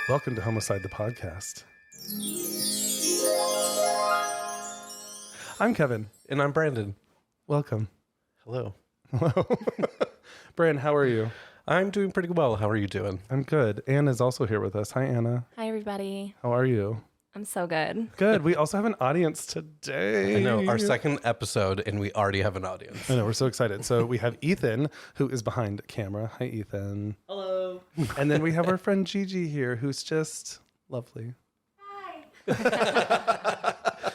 Welcome to Homocide, the podcast. I'm Kevin. And I'm Brandon. Welcome. Hello. Hello. Brandon, how are you? I'm doing pretty well. How are you doing? I'm good. Anna's also here with us. Hi, Anna. Hi, everybody. How are you? I'm so good. Good. We also have an audience today. I know, our second episode, and we already have an audience. I know, we're so excited. So we have Ethan, who is behind camera. Hi, Ethan. Hello. And then we have our friend Gigi here, who's just lovely.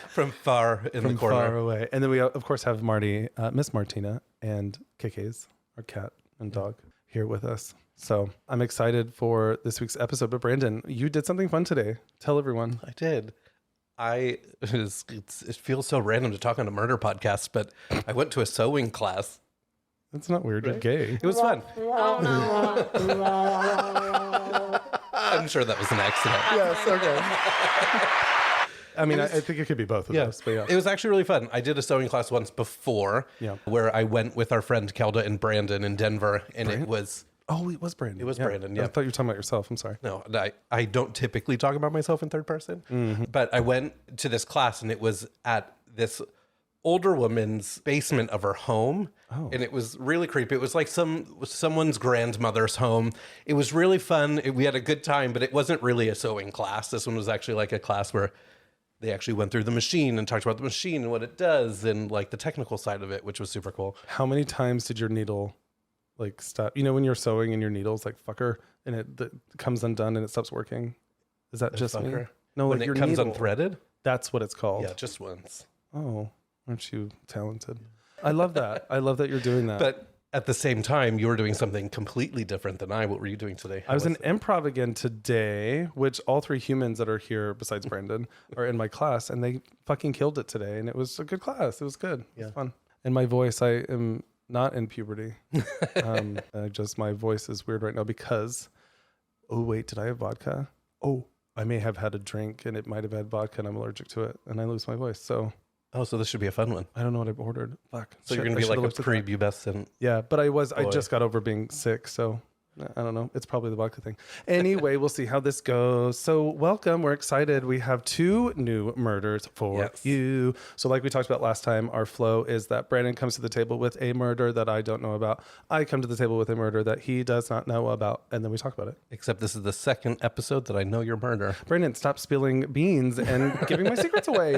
From far in the corner. Far away. And then we, of course, have Marty, Miss Martina, and Kikes, our cat and dog, here with us. So I'm excited for this week's episode. But Brandon, you did something fun today. Tell everyone. I did. It feels so random to talk on a murder podcast, but I went to a sewing class. That's not weird. You're gay. It was fun. I'm sure that was an accident. Yes, okay. I mean, I think it could be both of those. But yeah. It was actually really fun. I did a sewing class once before where I went with our friend Kelda and Brandon in Denver, and it was... Oh, it was Brandon. It was Brandon, yeah. I thought you were talking about yourself. I'm sorry. No, I don't typically talk about myself in third person, but I went to this class and it was at this older woman's basement of her home, and it was really creepy. It was like someone's grandmother's home. It was really fun. We had a good time, but it wasn't really a sewing class. This one was actually like a class where they actually went through the machine and talked about the machine and what it does and like the technical side of it, which was super cool. How many times did your needle... like stop, you know, when you're sewing and your needle's like fucker and it comes undone and it stops working? Is that just me? No, when like it your comes needle. unthreaded? That's what it's called. Yeah, just once. Oh, aren't you talented? I love that. I love that you're doing that. But at the same time, you were doing something completely different than I. What were you doing today? I was in improv again today, which all three humans that are here besides Brandon are in my class, and they fucking killed it today. And it was a good class. It was good. It was fun. And my voice, I am not in puberty. My voice is weird right now because, oh wait, did I have vodka? Oh, I may have had a drink and it might have had vodka and I'm allergic to it and I lose my voice. So, so this should be a fun one. I don't know what I ordered. Fuck. So you're going to be like a prepubescent. Yeah, but I just got over being sick, so I don't know. It's probably the vodka thing. Anyway, we'll see how this goes. So welcome. We're excited. We have 2 new murders for you. So like we talked about last time, our flow is that Brandon comes to the table with a murder that I don't know about. I come to the table with a murder that he does not know about, and then we talk about it. Except this is the second episode that I know your murder. Brandon, stop spilling beans and giving my secrets away.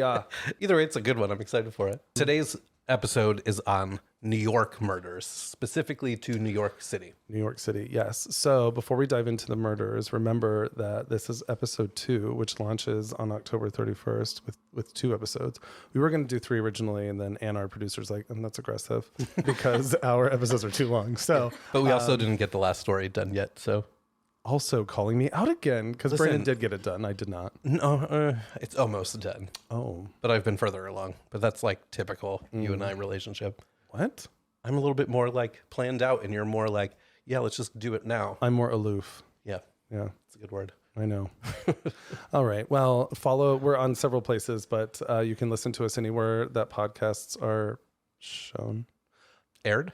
Either way, it's a good one. I'm excited for it. Today's episode is on New York murders, specifically to New York City. New York City, yes. So before we dive into the murders, remember that this is episode 2, which launches on October 31st with 2 episodes. We were going to do 3 originally, and then Anna, our producer's like, that's aggressive because our episodes are too long. So, but we also didn't get the last story done yet, so... Also calling me out again, because Brandon did get it done. I did not. No, it's almost done. Oh. But I've been further along. But that's like typical you and I relationship. What? I'm a little bit more like planned out, and you're more like, yeah, let's just do it now. I'm more aloof. Yeah. Yeah. It's a good word. I know. All right. Well, we're on several places, but you can listen to us anywhere that podcasts are shown. Aired.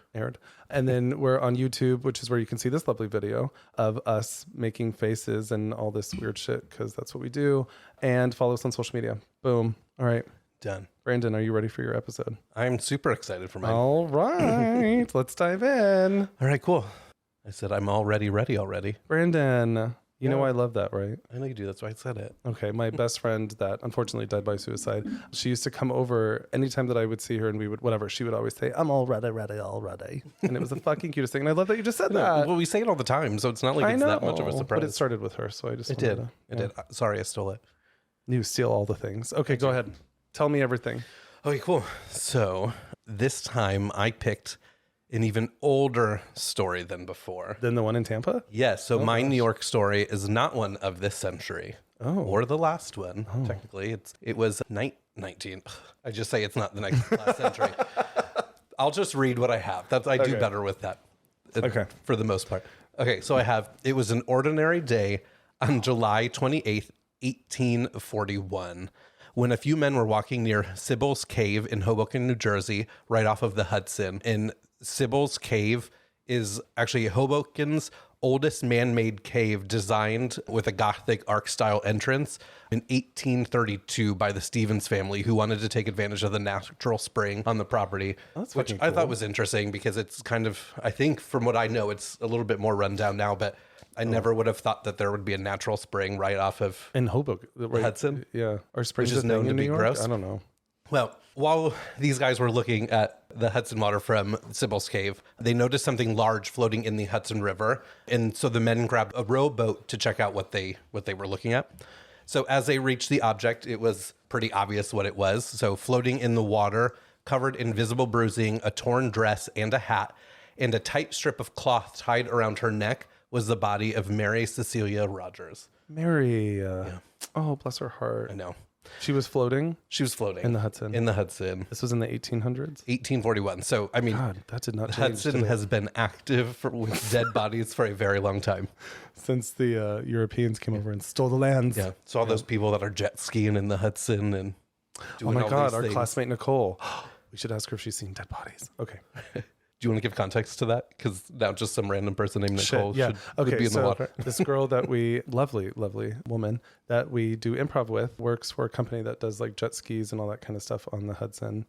And then we're on YouTube, which is where you can see this lovely video of us making faces and all this weird shit, because that's what we do. And follow us on social media. Boom. All right. Done. Brandon, are you ready for your episode? I'm super excited for mine. All right. Let's dive in. All right, cool. I said I'm already ready. Brandon, you know I love that, right? I know you do. That's why I said it. Okay. My best friend that unfortunately died by suicide, she used to come over anytime that I would see her and we would, whatever, she would always say, I'm all ready. And it was the fucking cutest thing. And I love that you just said that. Well, we say it all the time, so it's not like it's that much of a surprise. But it started with her, so I just... It did. Sorry, I stole it. You steal all the things. Okay, go ahead. Tell me everything. Okay, cool. So this time I picked an even older story than before. Than the one in Tampa? Yes. So my New York story is not one of this century. Or the last one. Technically, it was 19. I just say it's not the last century. I'll just read what I have. I do better with that. For the most part. Okay, so it was an ordinary day on July 28th, 1841, when a few men were walking near Sybil's Cave in Hoboken, New Jersey, right off of the Hudson. And Sybil's Cave is actually Hoboken's oldest man-made cave designed with a Gothic arc-style entrance in 1832 by the Stevens family, who wanted to take advantage of the natural spring on the property, which I thought was interesting because it's kind of, I think from what I know, it's a little bit more rundown now, but I never would have thought that there would be a natural spring right off of in Hoboken, right? Hudson. Yeah. Or springs Which is known to be gross. I don't know. Well, while these guys were looking at the Hudson water from Sybil's Cave, they noticed something large floating in the Hudson River. And so the men grabbed a rowboat to check out what they were looking at. So as they reached the object, it was pretty obvious what it was. So floating in the water, covered in visible bruising, a torn dress and a hat, and a tight strip of cloth tied around her neck was the body of Mary Cecilia Rogers. Mary. Oh, bless her heart. I know. She was floating? She was floating. In the Hudson? In the Hudson. This was in the 1800s? 1841. So, I mean, God, that did not change. Hudson has been active with dead bodies for a very long time. Since the Europeans came over and stole the lands. Yeah. So all those people that are jet skiing in the Hudson and doing oh my all God, these our things. classmate Nicole. We should ask her if she's seen dead bodies. Okay. Do you want to give context to that? Because now just some random person named Nicole should be in the water. This girl that we, lovely woman that we do improv with, works for a company that does like jet skis and all that kind of stuff on the Hudson.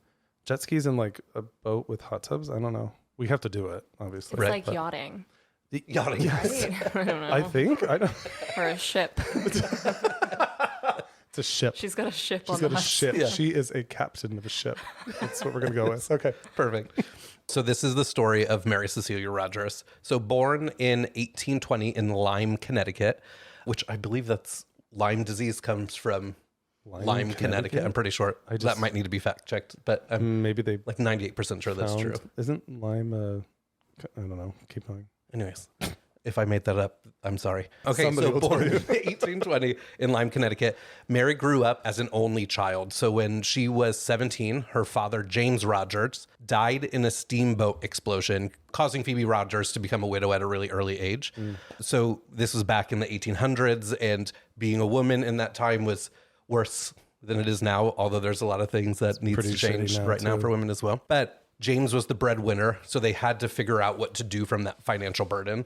Jet skis and like a boat with hot tubs? I don't know. We have to do it, obviously. It's like yachting. Yachting. Yes. I don't know. I think. I don't. Or a ship. It's a ship. She's got a ship She's on got the a Hudson. ship. Yeah. She is a captain of a ship. That's what we're going to go with. Okay. Perfect. So this is the story of Mary Cecilia Rogers. So born in 1820 in Lyme, Connecticut, which I believe that's Lyme disease comes from Lyme, Connecticut. I'm pretty sure. That might need to be fact checked, but I'm maybe they like 98% sure that's true. Isn't Lyme I don't know. Keep going. Anyways, if I made that up, I'm sorry. Okay, Somebody so will tell born you. in 1820 in Lyme, Connecticut, Mary grew up as an only child. So when she was 17, her father, James Rogers, died in a steamboat explosion, causing Phoebe Rogers to become a widow at a really early age. So this was back in the 1800s, and being a woman in that time was worse than it is now, although there's a lot of things that needs to change now for women as well. But James was the breadwinner, so they had to figure out what to do from that financial burden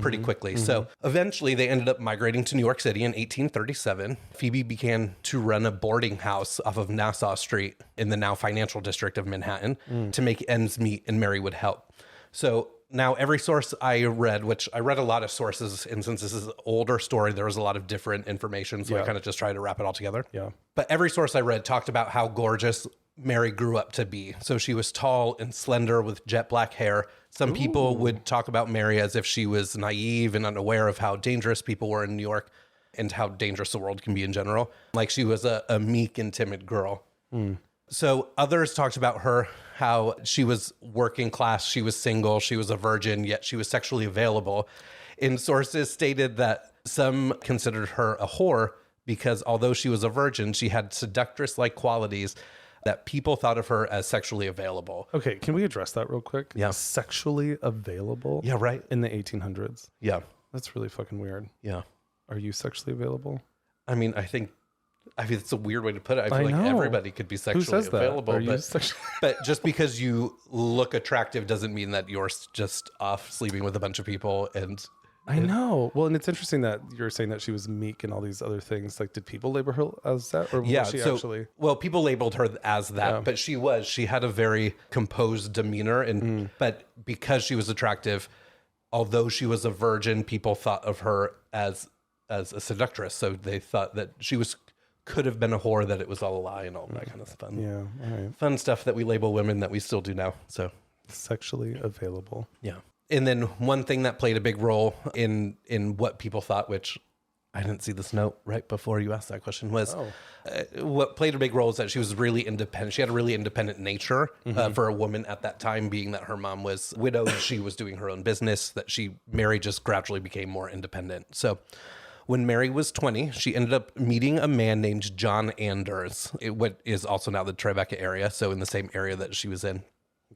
pretty quickly. So eventually they ended up migrating to New York City in 1837. Phoebe began to run a boarding house off of Nassau Street in the now financial district of Manhattan to make ends meet, and Mary would help. So now every source I read, which I read a lot of sources, and since this is an older story, there was a lot of different information, so I kind of just tried to wrap it all together. Yeah. But every source I read talked about how gorgeous Mary grew up to be. So she was tall and slender with jet black hair. Some people would talk about Mary as if she was naive and unaware of how dangerous people were in New York and how dangerous the world can be in general. Like she was a meek and timid girl. So others talked about her, how she was working class, she was single, she was a virgin, yet she was sexually available. And sources stated that some considered her a whore because although she was a virgin, she had seductress-like qualities that people thought of her as sexually available. Okay, can we address that real quick? Yeah. Sexually available? Yeah, right. In the 1800s? Yeah. That's really fucking weird. Yeah. Are you sexually available? I mean, it's a weird way to put it. I feel like everybody could be sexually Who says that? available. Are you But, but just because you look attractive doesn't mean that you're just off sleeping with a bunch of people. And I know. Well, and it's interesting that you're saying that she was meek and all these other things. Like, did people label her as that? Or was she actually? Well, people labeled her as that, but she had a very composed demeanor. And but because she was attractive, although she was a virgin, people thought of her as a seductress. So they thought that she could have been a whore, that it was all a lie and all that kind of fun. Yeah. All right. Fun stuff that we label women that we still do now. So Sexually available. yeah. And then one thing that played a big role in what people thought, which I didn't see this note right before you asked that question, was what played a big role is that she was really independent. She had a really independent nature for a woman at that time, being that her mom was widowed. She was doing her own business, that Mary just gradually became more independent. So when Mary was 20, she ended up meeting a man named John Anders, what is also now the Tribeca area, so in the same area that she was in.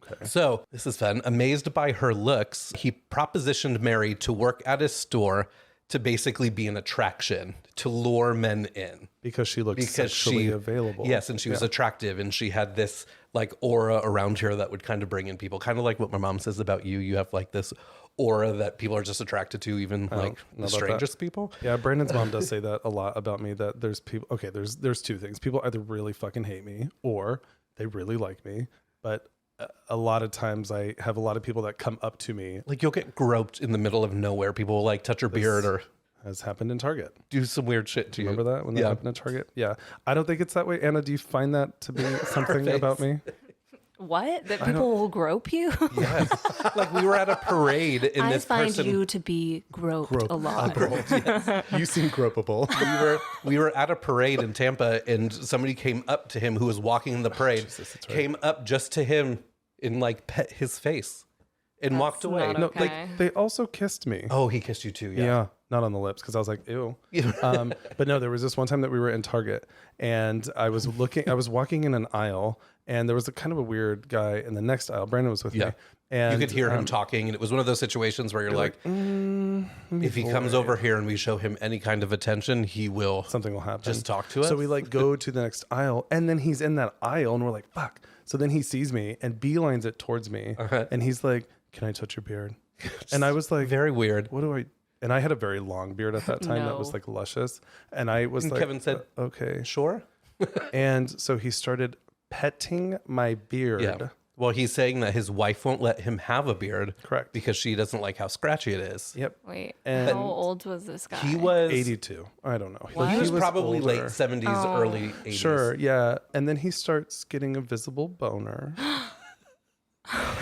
Okay. So this is fun. Amazed by her looks, he propositioned Mary to work at his store to basically be an attraction, to lure men in. Because she looked sexually available. Yes, and she was attractive, and she had this like aura around her that would kind of bring in people. Kind of like what my mom says about you. You have like this aura that people are just attracted to, even like the strangest people. Yeah, Brandon's mom does say that a lot about me, that there's people, okay, there's two things. People either really fucking hate me or they really like me. But a lot of times I have a lot of people that come up to me. Like you'll get groped in the middle of nowhere. People will like touch your beard or has happened in Target. Do some weird shit to you. Remember that when that happened in Target? Yeah. I don't think it's that way. Anna, do you find that to be something about me? What? That people will grope you? Yes. Like we were at a parade and I this find person... you to be groped a lot. Yes. You seem gropable. We were at a parade in Tampa and somebody came up to him who was walking in the parade, came up just to him and like pet his face and walked away. Not okay. No, like they also kissed me. Oh, he kissed you too. Yeah. Not on the lips because I was like, ew. But no, there was this one time that we were in Target and I was walking in an aisle and there was a kind of a weird guy in the next aisle. Brandon was with me. And you could hear him talking, and it was one of those situations where you're like if he comes over here and we show him any kind of attention, something will happen. Just talk to us. So we like go to the next aisle, and then he's in that aisle, and we're like, fuck. So then he sees me and beelines it towards me, and he's like, "Can I touch your beard?" And I was like, very weird. What do I? And I had a very long beard at that time that was like luscious, and I was like, Kevin said, "Okay, sure." And so he started petting my beard. Yeah. Well, he's saying that his wife won't let him have a beard. Correct. Because she doesn't like how scratchy it is. Yep. Wait, And how old was this guy? He was 82. I don't know. What? He was probably older. late 70s, early 80s. Sure, yeah. And then he starts getting a visible boner.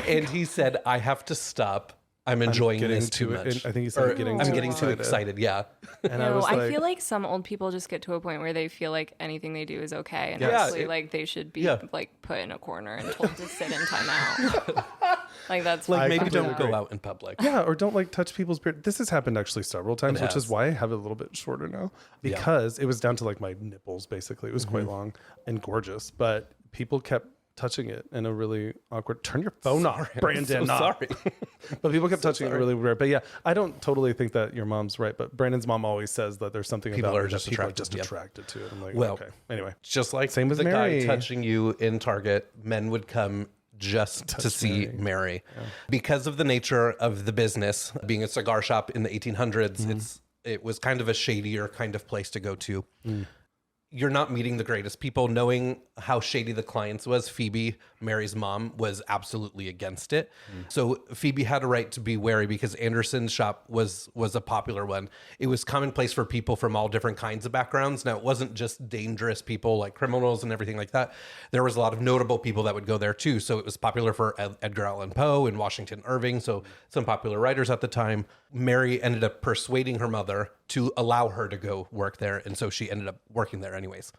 And he said, I have to stop. I'm enjoying this too much. I think he said I'm getting too excited. Yeah. And No, I feel like some old people just get to a point where they feel like anything they do is okay, and actually, like they should be like put in a corner and told to sit in timeout. Like that's like maybe completely don't go out in public. Yeah, or don't like touch people's beard. This has happened actually several times, which is why I have it a little bit shorter now because it was down to like my nipples. Basically, it was quite long and gorgeous, but people kept touching it in a really awkward. Turn your phone off, Brandon. Sorry. But people kept touching it really weird. But yeah, I don't totally think that your mom's right. But Brandon's mom always says that there's something People about are me just that people are attracted, just attracted to it. I'm like, Well, okay. Anyway, Just like Same with the Mary. guy touching you in Target, men would come just to see Mary. Because of the nature of the business, being a cigar shop in the 1800s, it was kind of a shadier kind of place to go to. You're not meeting the greatest people. Knowing how shady the clients was, Phoebe, Mary's mom, was absolutely against it. So Phoebe had a right to be wary because Anderson's shop was a popular one. It was commonplace for people from all different kinds of backgrounds. Now, it wasn't just dangerous people like criminals and everything like that. There was a lot of notable people that would go there too. So it was popular for Edgar Allan Poe and Washington Irving. So some popular writers at the time. Mary ended up persuading her mother to allow her to go work there. And so she ended up working there anyways.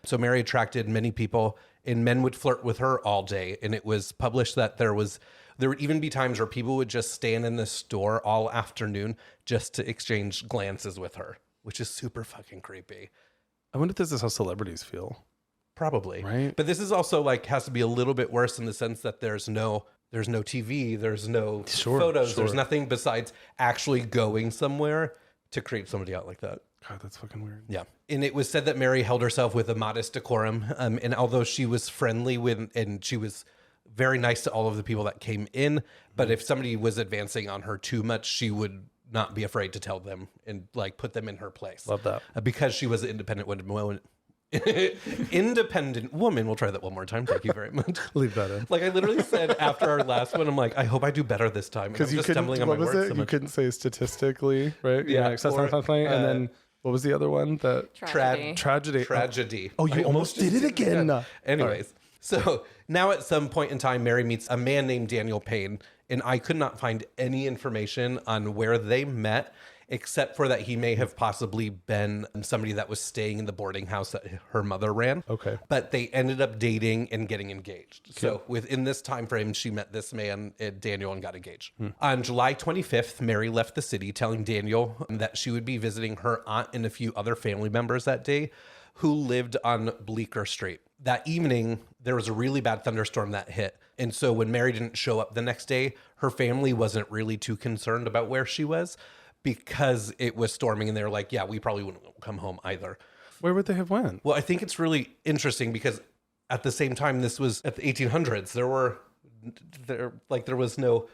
So Mary attracted many people and men would flirt with her all day. And it was published that there would even be times where people would just stand in the store all afternoon just to exchange glances with her, which is super fucking creepy. I wonder if this is how celebrities feel. Probably. Right. But this is also like has to be a little bit worse in the sense that there's no TV, there's no photos, there's nothing besides actually going somewhere to creep somebody out like that. God, that's fucking weird. Yeah. And it was said that Mary held herself with a modest decorum. And although she was friendly and she was very nice to all of the people that came in, but if somebody was advancing on her too much, she would not be afraid to tell them and like put them in her place. Love that. Because she was an independent woman. Independent woman. We'll try that one more time. Thank you very much. Leave that in. Like I literally said after our last one, I'm like, I hope I do better this time. Because you couldn't. What was it? You couldn't say statistically, right? Yeah. Like, something. And then what was the other one? That Tragedy. Oh, you almost did it again. Anyways, so now at some point in time, Mary meets a man named Daniel Payne, and I could not find any information on where they met, except for that he may have possibly been somebody that was staying in the boarding house that her mother ran. Okay. But they ended up dating and getting engaged. Okay. So within this time frame, she met this man, Daniel, and got engaged. On July 25th, Mary left the city telling Daniel that she would be visiting her aunt and a few other family members that day who lived on Bleecker Street. That evening, there was a really bad thunderstorm that hit. And so when Mary didn't show up the next day, her family wasn't really too concerned about where she was, because it was storming and they were like, yeah, we probably wouldn't come home either. Where would they have went? Well, I think it's really interesting because at the same time, this was at the 1800s. There was no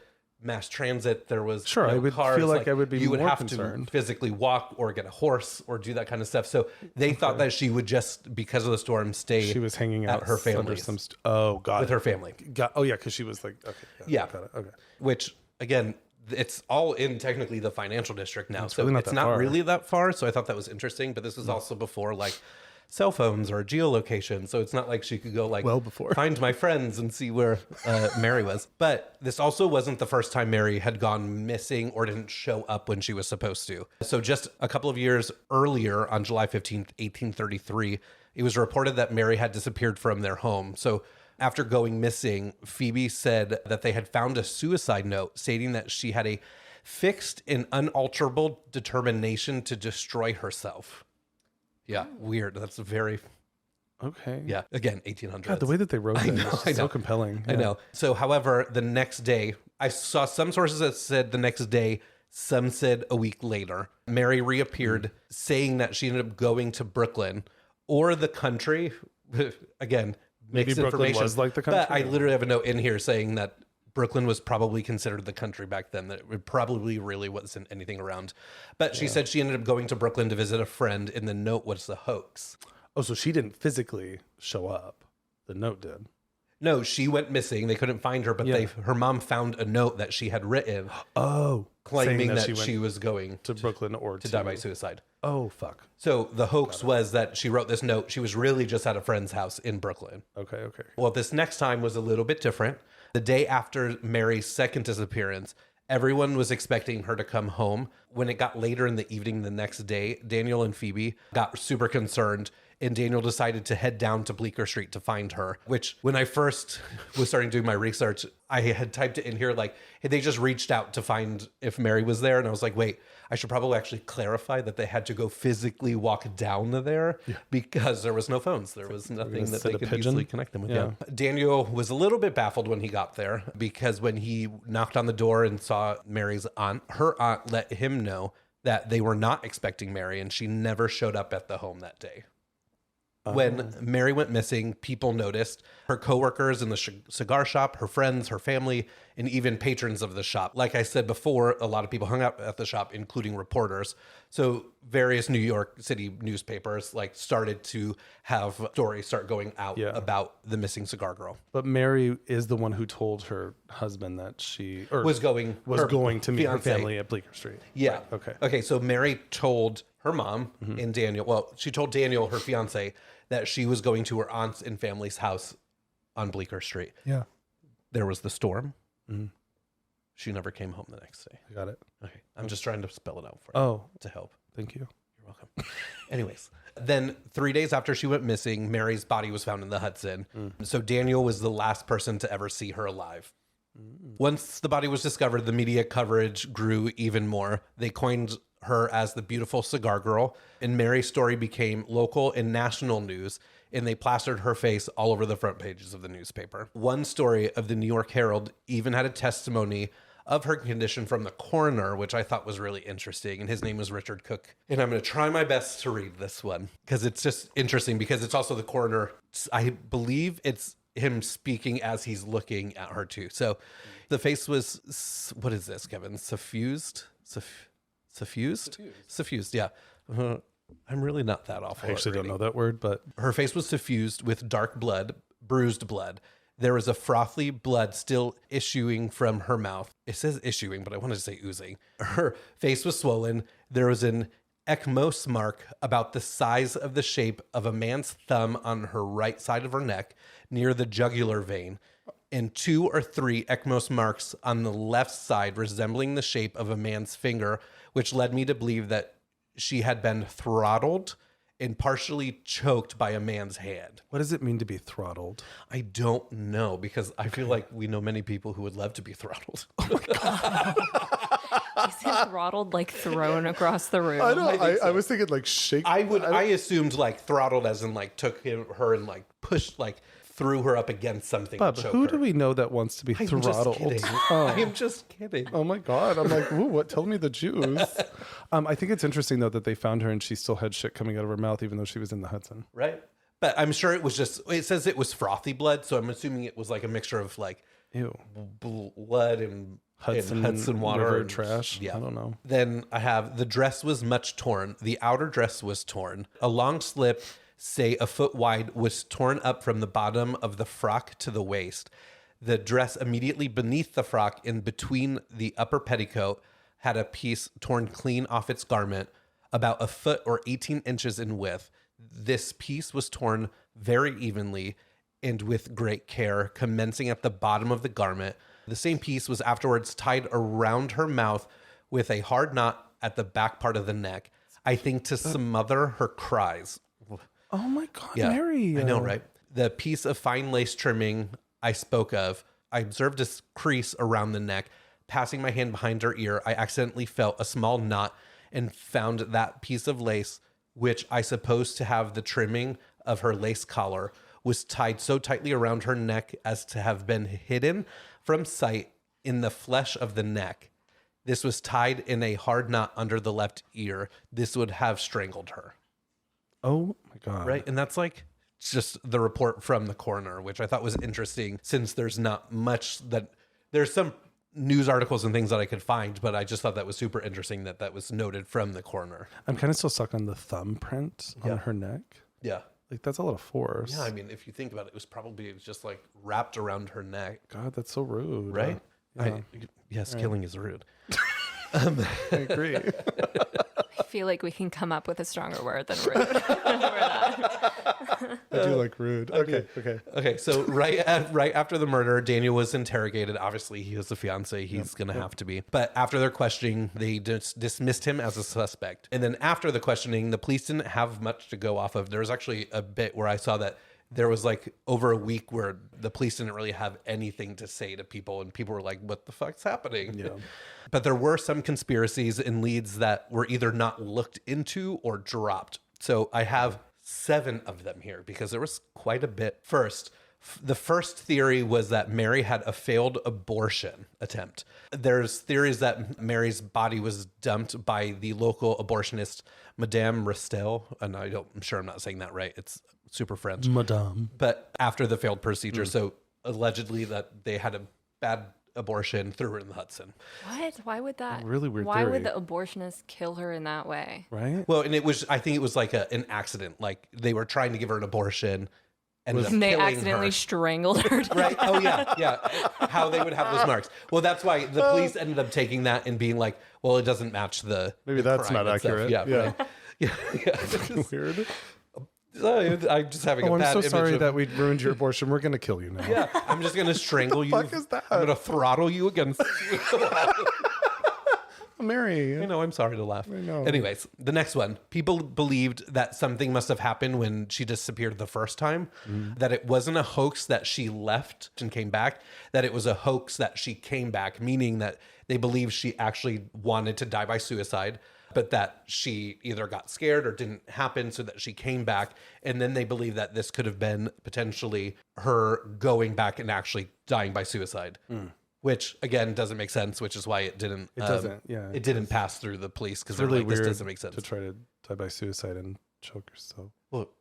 mass transit. There was sure. I would cars. feel like I would be you would more have concerned. to physically walk or get a horse or do that kind of stuff. So they thought that she would just, because of the storm, stay. She was hanging out at her family with her family. Oh yeah, because she was like yeah. Got it. Okay. Which again, it's all in technically the financial district now, so really it's not really that far. So I thought that was interesting. But this was also before like cell phones or geolocation, so it's not like she could go like find my friends and see where Mary was. But this also wasn't the first time Mary had gone missing or didn't show up when she was supposed to. So just a couple of years earlier, on July 15th, 1833, it was reported that Mary had disappeared from their home. So after going missing, Phoebe said that they had found a suicide note stating that she had a fixed and unalterable determination to destroy herself. Yeah, weird. That's very... Okay. Yeah, again, 1800s. God, the way that they wrote it is so compelling. I know. So, however, the next day, I saw some sources that said the next day, some said a week later, Mary reappeared saying that she ended up going to Brooklyn or the country. Again, maybe mixed Brooklyn information. was like the country. But I literally have a note in here saying that Brooklyn was probably considered the country back then, that it probably really wasn't anything around. But she said she ended up going to Brooklyn to visit a friend, and the note was a hoax. Oh, so she didn't physically show up. The note did. No, she went missing. They couldn't find her, but her mom found a note that she had written. Oh, claiming that she was going to Brooklyn or to die by suicide. Oh, fuck. So the hoax was that she wrote this note. She was really just at a friend's house in Brooklyn. Okay. Well, this next time was a little bit different. The day after Mary's second disappearance, everyone was expecting her to come home. When it got later in the evening the next day, Daniel and Phoebe got super concerned, and Daniel decided to head down to Bleecker Street to find her, which when I first was starting to do my research, I had typed it in here like, hey, they just reached out to find if Mary was there. And I was like, wait, I should probably actually clarify that they had to go physically walk down there because there was no phones. There was nothing that they could easily connect them with. Yeah. Daniel was a little bit baffled when he got there because when he knocked on the door and saw Mary's aunt, her aunt let him know that they were not expecting Mary and she never showed up at the home that day. When Mary went missing, people noticed. Her coworkers in the cigar shop, her friends, her family, and even patrons of the shop. Like I said before, a lot of people hung out at the shop, including reporters. So various New York City newspapers started to have stories start going out about the missing cigar girl. But Mary is the one who told her husband that she was going to meet her family at Bleecker Street. Yeah. Right. Okay. So Mary told her mom and Daniel. Well, she told Daniel, her fiance, that she was going to her aunt's and family's house on Bleecker Street. Yeah. There was the storm. Mm-hmm. She never came home the next day. I got it. Okay. I'm just trying to spell it out for you to help. Thank you. You're welcome. Anyways, then 3 days after she went missing, Mary's body was found in the Hudson. So Daniel was the last person to ever see her alive. Once the body was discovered, the media coverage grew even more. They coined her as the beautiful cigar girl, and Mary's story became local and national news, and they plastered her face all over the front pages of the newspaper. One story of the New York Herald even had a testimony of her condition from the coroner, which I thought was really interesting, and his name was Richard Cook. And I'm going to try my best to read this one because it's just interesting because it's also the coroner. I believe it's him speaking as he's looking at her too. So the face was, what is this, Kevin? Suffused, yeah. I'm really not that awful. I actually don't know that word, but her face was suffused with dark blood, bruised blood. There was a frothy blood still issuing from her mouth. It says issuing, but I wanted to say oozing. Her face was swollen. There was an ecmos mark about the size of the shape of a man's thumb on her right side of her neck near the jugular vein, and 2 or 3 ecmos marks on the left side resembling the shape of a man's finger, which led me to believe that she had been throttled and partially choked by a man's hand. What does it mean to be throttled? I don't know, because I feel like we know many people who would love to be throttled. Oh my God. Is it throttled, like thrown across the room? I know. I was thinking like shake. I assumed like throttled as in like took her and like pushed, like threw her up against something. Bob, who do we know that wants to be throttled? I am just kidding. Oh my God. I'm like, ooh, what? Tell me the Jews. I think it's interesting though that they found her and she still had shit coming out of her mouth even though she was in the Hudson. Right. But I'm sure it was just, it says it was frothy blood. So I'm assuming it was like a mixture of like ew, blood and Hudson Water trash. Yeah. I don't know. Then I have the dress was much torn. The outer dress was torn. A long slip, say a foot wide, was torn up from the bottom of the frock to the waist. The dress immediately beneath the frock in between the upper petticoat had a piece torn clean off its garment, about a foot or 18 inches in width. This piece was torn very evenly and with great care, commencing at the bottom of the garment. The same piece was afterwards tied around her mouth with a hard knot at the back part of the neck, I think to smother her cries. Oh my God, Mary. I know, right? The piece of fine lace trimming I spoke of, I observed a crease around the neck. Passing my hand behind her ear, I accidentally felt a small knot and found that piece of lace, which I supposed to have the trimming of her lace collar, was tied so tightly around her neck as to have been hidden from sight in the flesh of the neck. This was tied in a hard knot under the left ear. This would have strangled her. Oh my God. Right. And that's like just the report from the coroner, which I thought was interesting since there's not much that there's some news articles and things that I could find, but I just thought that was super interesting that was noted from the coroner. I'm kind of still stuck on the thumbprint on her neck. Yeah. Like that's a lot of force. Yeah, I mean, if you think about it, it was just like wrapped around her neck. God, that's so rude. Right? Yeah. Yes, killing is rude. I agree. I feel like we can come up with a stronger word than rude. I do like rude. Okay. Okay. So right after the murder, Daniel was interrogated. Obviously, he was the fiance. He's going to have to be. But after their questioning, they dismissed him as a suspect. And then after the questioning, the police didn't have much to go off of. There was actually a bit where I saw that there was like over a week where the police didn't really have anything to say to people. And people were like, what the fuck's happening? Yeah. But there were some conspiracies and leads that were either not looked into or dropped. So I have 7 of them here because there was quite a bit. First, the first theory was that Mary had a failed abortion attempt. There's theories that Mary's body was dumped by the local abortionist, Madame Restel. And I'm sure I'm not saying that right. It's super French. Madame. But after the failed procedure. So allegedly that they had a bad abortion, threw her in the Hudson. What? Why would that? Really weird Why theory. would the abortionist kill her in that way? Right? Well, and I think it was like an accident. Like they were trying to give her an abortion. And they accidentally strangled her. Right? Oh, yeah. How they would have those marks. Well, that's why the police ended up taking that and being like, well, it doesn't match Maybe that's not accurate. Yeah. Right. Yeah. Weird. I'm just having a bad I'm so image sorry that we ruined your abortion. We're going to kill you now. Yeah. I'm just going to strangle you. What the fuck is that? I'm going to throttle you against... Mary. I know, I'm sorry to laugh. I know. Anyways, the next one. People believed that something must have happened when she disappeared the first time, that it wasn't a hoax that she left and came back, that it was a hoax that she came back, meaning that they believed she actually wanted to die by suicide, but that she either got scared or didn't happen so that she came back. And then they believe that this could have been potentially her going back and actually dying by suicide. Which again doesn't make sense, which is why it didn't. It doesn't. Yeah, it didn't pass through the police because they're really like, this weird doesn't make sense to try to die by suicide and choke yourself. Well,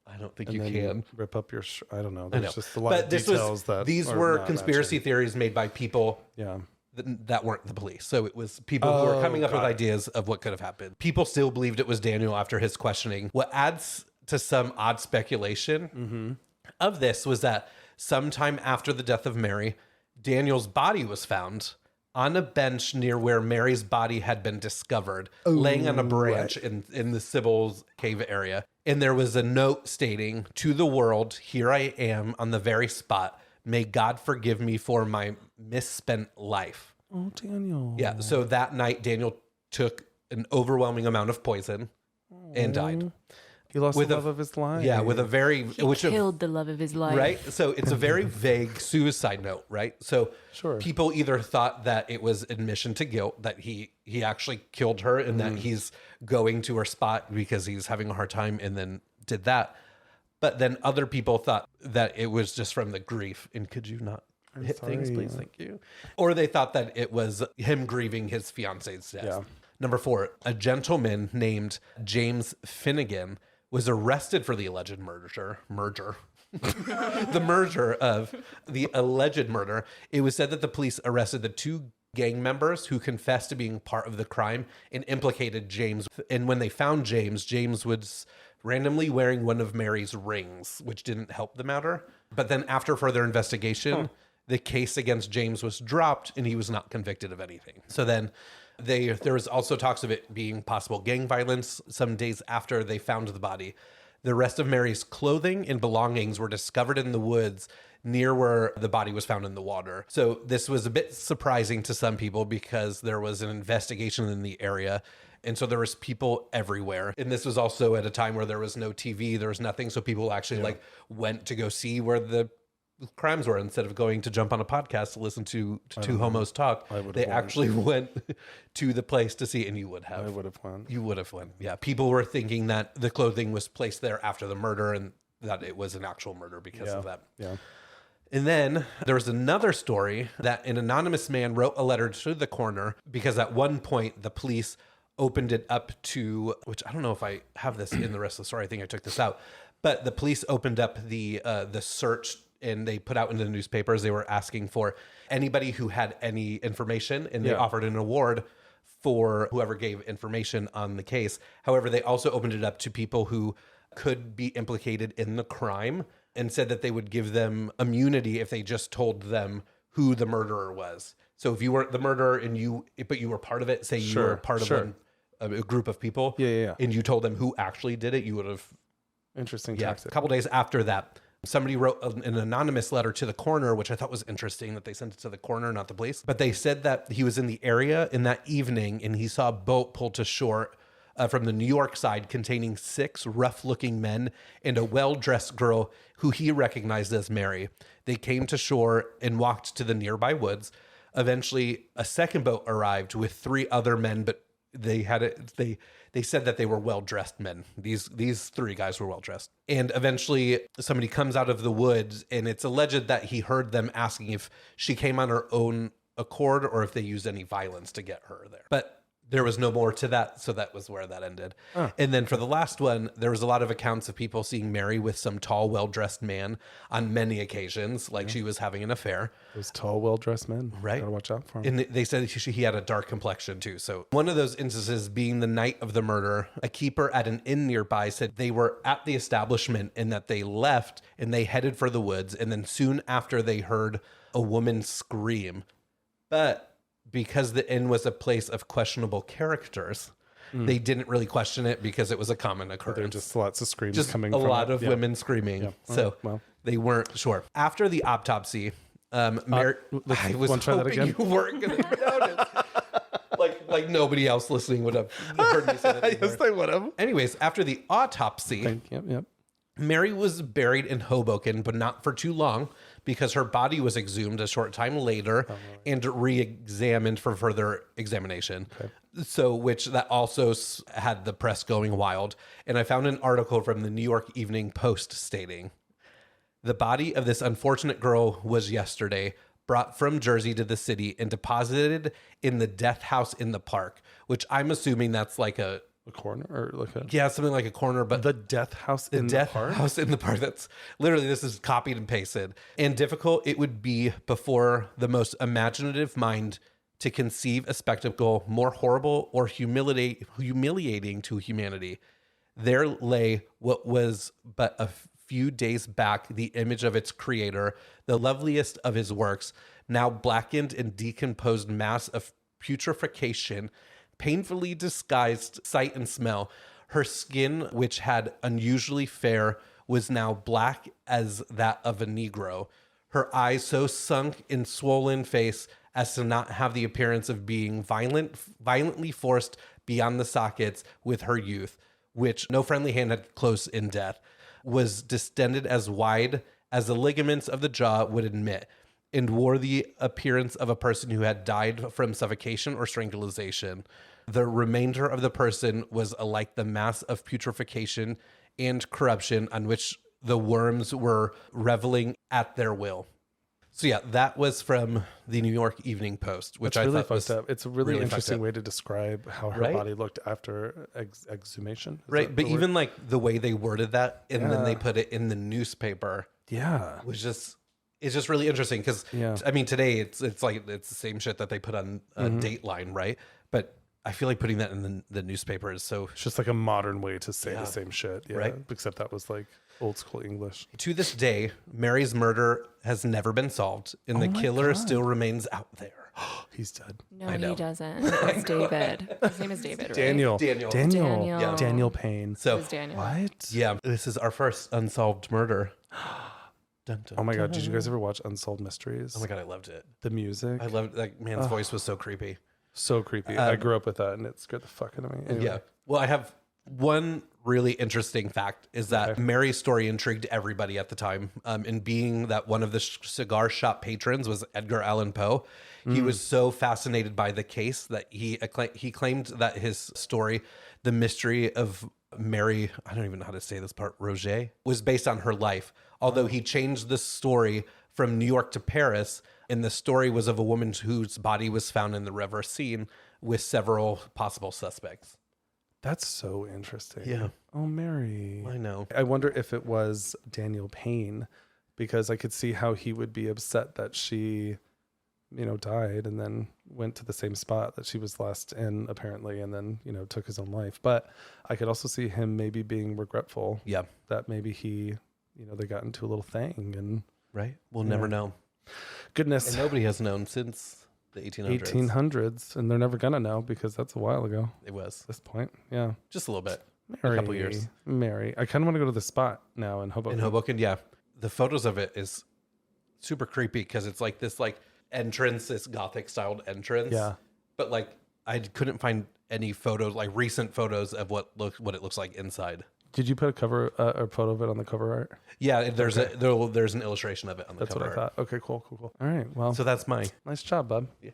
I don't think And you then can. Rip up your. I don't know. I There's know. just a lot But of this details that these are were not conspiracy matching. theories made by people Yeah. that weren't the police. So it was people who were coming up with ideas of what could have happened. People still believed it was Daniel after his questioning. What adds to some odd speculation of this was that sometime after the death of Mary, Daniel's body was found on a bench near where Mary's body had been discovered, laying on a branch in the Sybil's cave area. And there was a note stating, "To the world, here I am on the very spot. May God forgive me for my misspent life." Oh, Daniel. Yeah. So that night, Daniel took an overwhelming amount of poison and died. He lost With the a- love of his life. Yeah, with a very He killed the love of his life. right. So it's a very vague suicide note, right? So Sure. people either thought that it was admission to guilt, that he actually killed her, and that he's going to her spot because he's having a hard time, and then did that. But then other people thought that it was just from the grief. And could you not hit things, sorry. please? Thank you. Or they thought that it was him grieving his fiance's death. Yeah. Number 4, a gentleman named James Finnegan was arrested for the alleged merger. the murder of the alleged murder, it was said that the police arrested the 2 gang members who confessed to being part of the crime and implicated James. And when they found James, James was randomly wearing one of Mary's rings, which didn't help the matter. But then after further investigation, the case against James was dropped and he was not convicted of anything. So then there was also talks of it being possible gang violence some days after they found the body. The rest of Mary's clothing and belongings were discovered in the woods near where the body was found in the water. So this was a bit surprising to some people because there was an investigation in the area. And so there was people everywhere. And this was also at a time where there was no TV, there was nothing. So people actually went to go see where the crimes were instead of going to jump on a podcast to listen to two homos talk. They actually went to the place to see, and you would have. I would have won. You would have won. Yeah. People were thinking that the clothing was placed there after the murder and that it was an actual murder because of that. Yeah. And then there was another story that an anonymous man wrote a letter to the coroner because at one point the police opened it up to, which I don't know if I have this in the rest of the story. I think I took this out, but the police opened up the search and they put out in the newspapers. They were asking for anybody who had any information, and they offered an award for whoever gave information on the case. However, they also opened it up to people who could be implicated in the crime and said that they would give them immunity if they just told them who the murderer was. So if you weren't the murderer but you were part of it, say you were part of a group of people, and you told them who actually did it, you would have. Interesting. Yeah. A couple days after that, somebody wrote an anonymous letter to the coroner, which I thought was interesting that they sent it to the coroner, not the police. But they said that he was in the area in that evening and he saw a boat pull to shore from the New York side containing 6 rough-looking men and a well-dressed girl who he recognized as Mary. They came to shore and walked to the nearby woods. Eventually, a second boat arrived with 3 other men, but they said that they were well-dressed men. These 3 guys were well-dressed. And eventually somebody comes out of the woods, and it's alleged that he heard them asking if she came on her own accord or if they used any violence to get her there. But there was no more to that, so that was where that ended. And then for the last one, there was a lot of accounts of people seeing Mary with some tall, well-dressed man on many occasions, like she was having an affair. Those tall, well-dressed men. Right. Gotta watch out for them. And they said he had a dark complexion too. So one of those instances being the night of the murder, a keeper at an inn nearby said they were at the establishment and that they left and they headed for the woods. And then soon after they heard a woman scream. But because the inn was a place of questionable characters, they didn't really question it because it was a common occurrence. There were just lots of screams just coming a from lot of women screaming. Yeah. So they weren't sure. After the autopsy, Mary, I was hoping you weren't going to notice. Like nobody else listening would have heard me say that. Yes, they would have. Anyways, after the autopsy, Mary was buried in Hoboken, but not for too long because her body was exhumed a short time later and re-examined for further examination. So, which that also had the press going wild. And I found an article from the New York Evening Post stating, the body of this unfortunate girl was yesterday brought from Jersey to the city and deposited in the death house in the park, which I'm assuming that's like a corner or like something like a corner, but the death house in the park. House in the park. That's literally, this is copied and pasted. And difficult it would be before the most imaginative mind to conceive a spectacle more horrible or humiliating to humanity. There lay what was but a few days back the image of its creator, the loveliest of his works, now blackened and decomposed mass of putrefaction, painfully disguised sight and smell. Her skin, which had unusually fair, was now black as that of a Negro. Her eyes so sunk in swollen face as to not have the appearance of being violently forced beyond the sockets with her youth, which no friendly hand had close in death, was distended as wide as the ligaments of the jaw would admit, and wore the appearance of a person who had died from suffocation or strangulation. The remainder of the person was alike the mass of putrefaction and corruption on which the worms were reveling at their will. So yeah, that was from the New York Evening Post, which I thought was up. It's a really interesting way to describe how her body looked after exhumation. Right, but even like the way they worded that, and then they put it in the newspaper. Yeah. It's just really interesting because, I mean, today it's like it's the same shit that they put on Dateline, right? But I feel like putting that in the newspaper is so... It's just like a modern way to say the same shit. Yeah. Right. Except that was like old school English. To this day, Mary's murder has never been solved, and the killer still remains out there. He's dead. No, he doesn't. It's David. His name is David, right? Daniel. Daniel. Daniel Payne. So, It was Daniel. What? yeah, this is our first unsolved murder. Dun, dun, Oh my God. Did you guys ever watch Unsolved Mysteries? Oh my God, I loved it. The music. I loved that man's voice was so creepy. So creepy. I grew up with that and it scared the fuck out of me. Anyway. Yeah. Well, I have one really interesting fact is that Mary's story intrigued everybody at the time. And being that one of the cigar shop patrons was Edgar Allan Poe, he was so fascinated by the case that he claimed that his story, The Mystery of Mary, I don't even know how to say this part, Roget, was based on her life. Although he changed the story from New York to Paris, and the story was of a woman whose body was found in the river Seine with several possible suspects. That's so interesting. Yeah. Oh, Mary. I know. I wonder if it was Daniel Payne, because I could see how he would be upset that she, died and then went to the same spot that she was last in, apparently, and then, took his own life. But I could also see him maybe being regretful. Yeah. That maybe he, they got into a little thing and. Right. We'll never know. Goodness. And nobody has known since the 1800s. 1800s. And they're never going to know because that's a while ago. It was. At this point. Yeah. Just a little bit. Mary, a couple years. Mary. I kind of want to go to the spot now in Hoboken. In Hoboken, yeah. The photos of it is super creepy because it's like this entrance, this Gothic styled entrance. Yeah. But I couldn't find any photos, recent photos of what it looks like inside. Did you put a cover or photo of it on the cover art? Yeah, there's an illustration of it on the That's cover what I thought. Okay, cool. All right, well. So that's my... Nice job, bub. Yeah.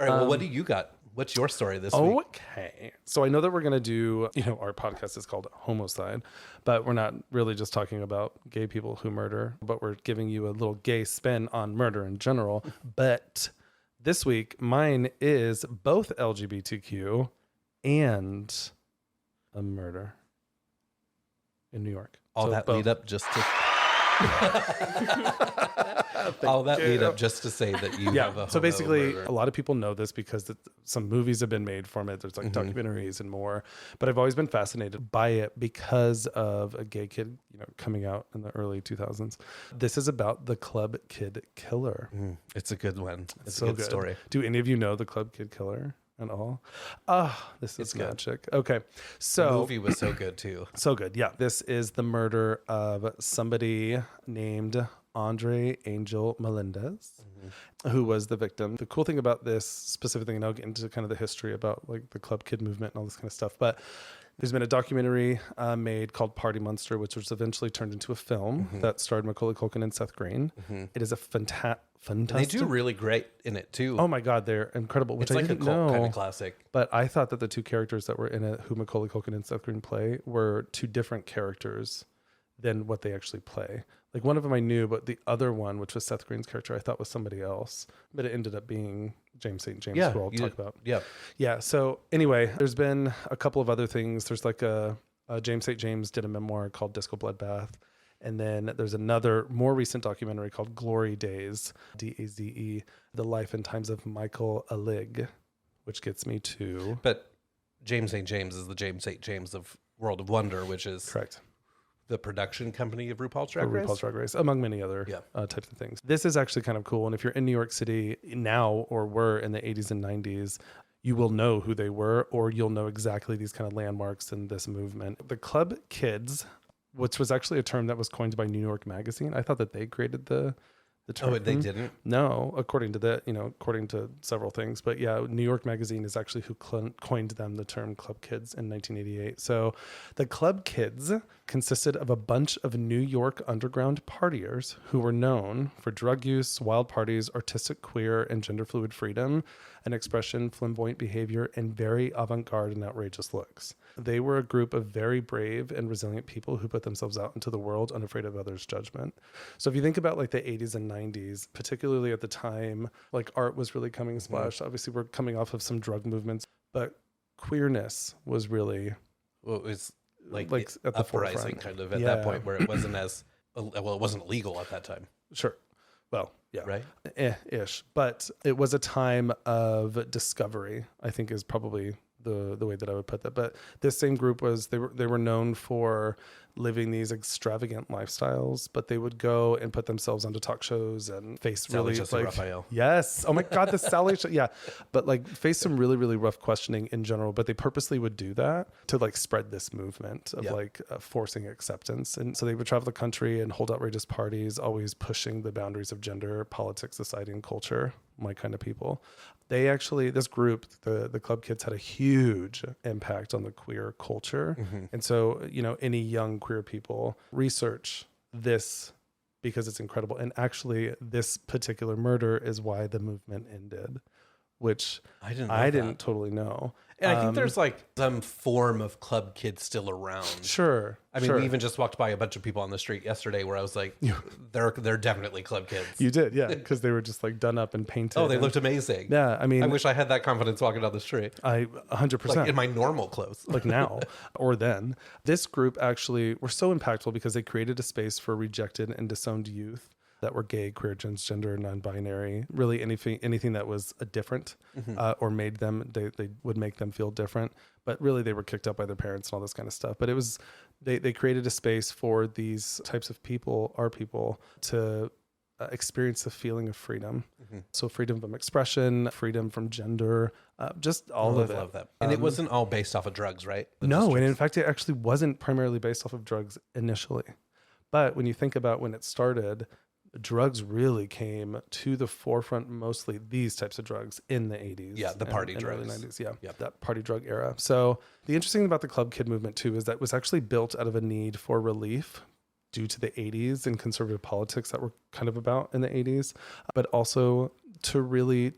All right, well, what do you got? What's your story this week? Okay. So I know that we're going to do, our podcast is called Homocide, but we're not really just talking about gay people who murder, but we're giving you a little gay spin on murder in general. But this week, mine is both LGBTQ and a murder. In New York. Lead up just to all that lead up just to say that you have a so basically murder. A lot of people know this because some movies have been made from it. There's documentaries and more, but I've always been fascinated by it because of a gay kid coming out in the early 2000s. This is about the Club Kid Killer. It's a good one. It's so a good story. Do any of you know the Club Kid Killer at all? This is magic. Okay. So the movie was so good too. So good. Yeah. This is the murder of somebody named Andre Angel Melendez, who was the victim. The cool thing about this specific thing, and I'll get into kind of the history about the Club Kid movement and all this kind of stuff, but there's been a documentary made called Party Monster, which was eventually turned into a film that starred Macaulay Culkin and Seth Green. It is a fantastic. They do really great in it too. Oh my God, they're incredible. Which it's I like didn't a cult know. kind of classic. But I thought that the two characters that were in it, who Macaulay Culkin and Seth Green play, were two different characters than what they actually play. Like one of them I knew, but the other one, which was Seth Green's character, I thought was somebody else. But it ended up being James St. James, who I'll talk about. Yeah. Yeah. So anyway, there's been a couple of other things. There's James St. James did a memoir called Disco Bloodbath. And then there's another more recent documentary called Glory Days, DAZE, The Life and Times of Michael Alig, which gets me to... But James St. James is the James St. James of World of Wonder, which is... Correct. The production company of RuPaul's Drag Race? RuPaul's Drag Race, among many other types of things. This is actually kind of cool. And if you're in New York City now or were in the 80s and 90s, you will know who they were, or you'll know exactly these kind of landmarks in this movement. The Club Kids, which was actually a term that was coined by New York Magazine. I thought that they created the term. Oh, they didn't? No, according to several things. But yeah, New York Magazine is actually who coined them the term Club Kids in 1988. So the Club Kids consisted of a bunch of New York underground partiers who were known for drug use, wild parties, artistic, queer, and gender fluid freedom, and expression, flamboyant behavior, and very avant-garde and outrageous looks. They were a group of very brave and resilient people who put themselves out into the world unafraid of others' judgment. So if you think about the 80s and 90s, particularly at the time, art was really coming splash. Obviously, we're coming off of some drug movements, but queerness was really... Well, it was at the uprising forefront. kind of at that point where it wasn't as well, it wasn't legal at that time. Sure. Well, yeah. Right? Ish. But it was a time of discovery, I think is probably the way that I would put that. But this same group they were known for living these extravagant lifestyles, but they would go and put themselves onto talk shows and face Sally really Jesse Raphael. Yes. Oh my God, the Sally yeah. But like face some really, really rough questioning in general, but they purposely would do that to like spread this movement of forcing acceptance. And so they would travel the country and hold outrageous parties, always pushing the boundaries of gender, politics, society, and culture. My kind of people. They actually, this group, the Club Kids, had a huge impact on the queer culture. And so, any young queer people research this because it's incredible. And actually, this particular murder is why the movement ended, which I didn't totally know. And I think there's like some form of Club Kids still around. Sure. I mean, we even just walked by a bunch of people on the street yesterday where I was like, they're definitely Club Kids. You did, yeah, because they were just like done up and painted. Oh, they looked amazing. Yeah, I mean, I wish I had that confidence walking down the street. 100%. Like in my normal clothes. Like now or then. This group actually were so impactful because they created a space for rejected and disowned youth that were gay, queer, transgender, non-binary, really anything that was different or made them, they would make them feel different. But really they were kicked out by their parents and all this kind of stuff. But it was, they created a space for these types of people, our people, to experience the feeling of freedom. So freedom from expression, freedom from gender, just all of it. I love that. And it wasn't all based off of drugs, right? No, and in fact, it actually wasn't primarily based off of drugs initially. But when you think about when it started, drugs really came to the forefront, mostly these types of drugs in the 80s. Yeah, the party drugs. Early 90s, that party drug era. So the interesting thing about the Club Kid movement too is that it was actually built out of a need for relief due to the 80s and conservative politics that were kind of about in the 80s, but also to really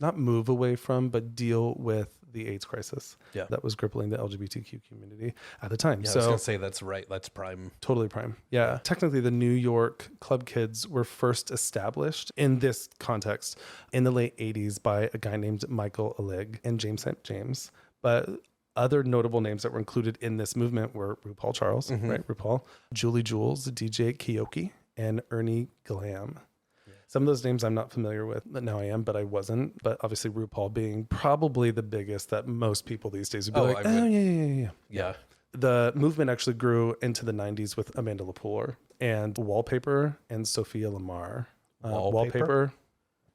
not move away from, but deal with the AIDS crisis that was crippling the LGBTQ community at the time. Yeah, so I was going to say that's right. That's prime. Totally prime. Yeah. Technically, the New York Club Kids were first established in this context in the late 80s by a guy named Michael Alig and James St. James. But other notable names that were included in this movement were RuPaul Charles, right? RuPaul, Julie Jules, DJ Kioki, and Ernie Glam. Some of those names I'm not familiar with, but now I am, but I wasn't. But obviously RuPaul being probably the biggest that most people these days would be yeah. The movement actually grew into the 90s with Amanda Lepore and Wallpaper and Sophia Lamar. Wallpaper?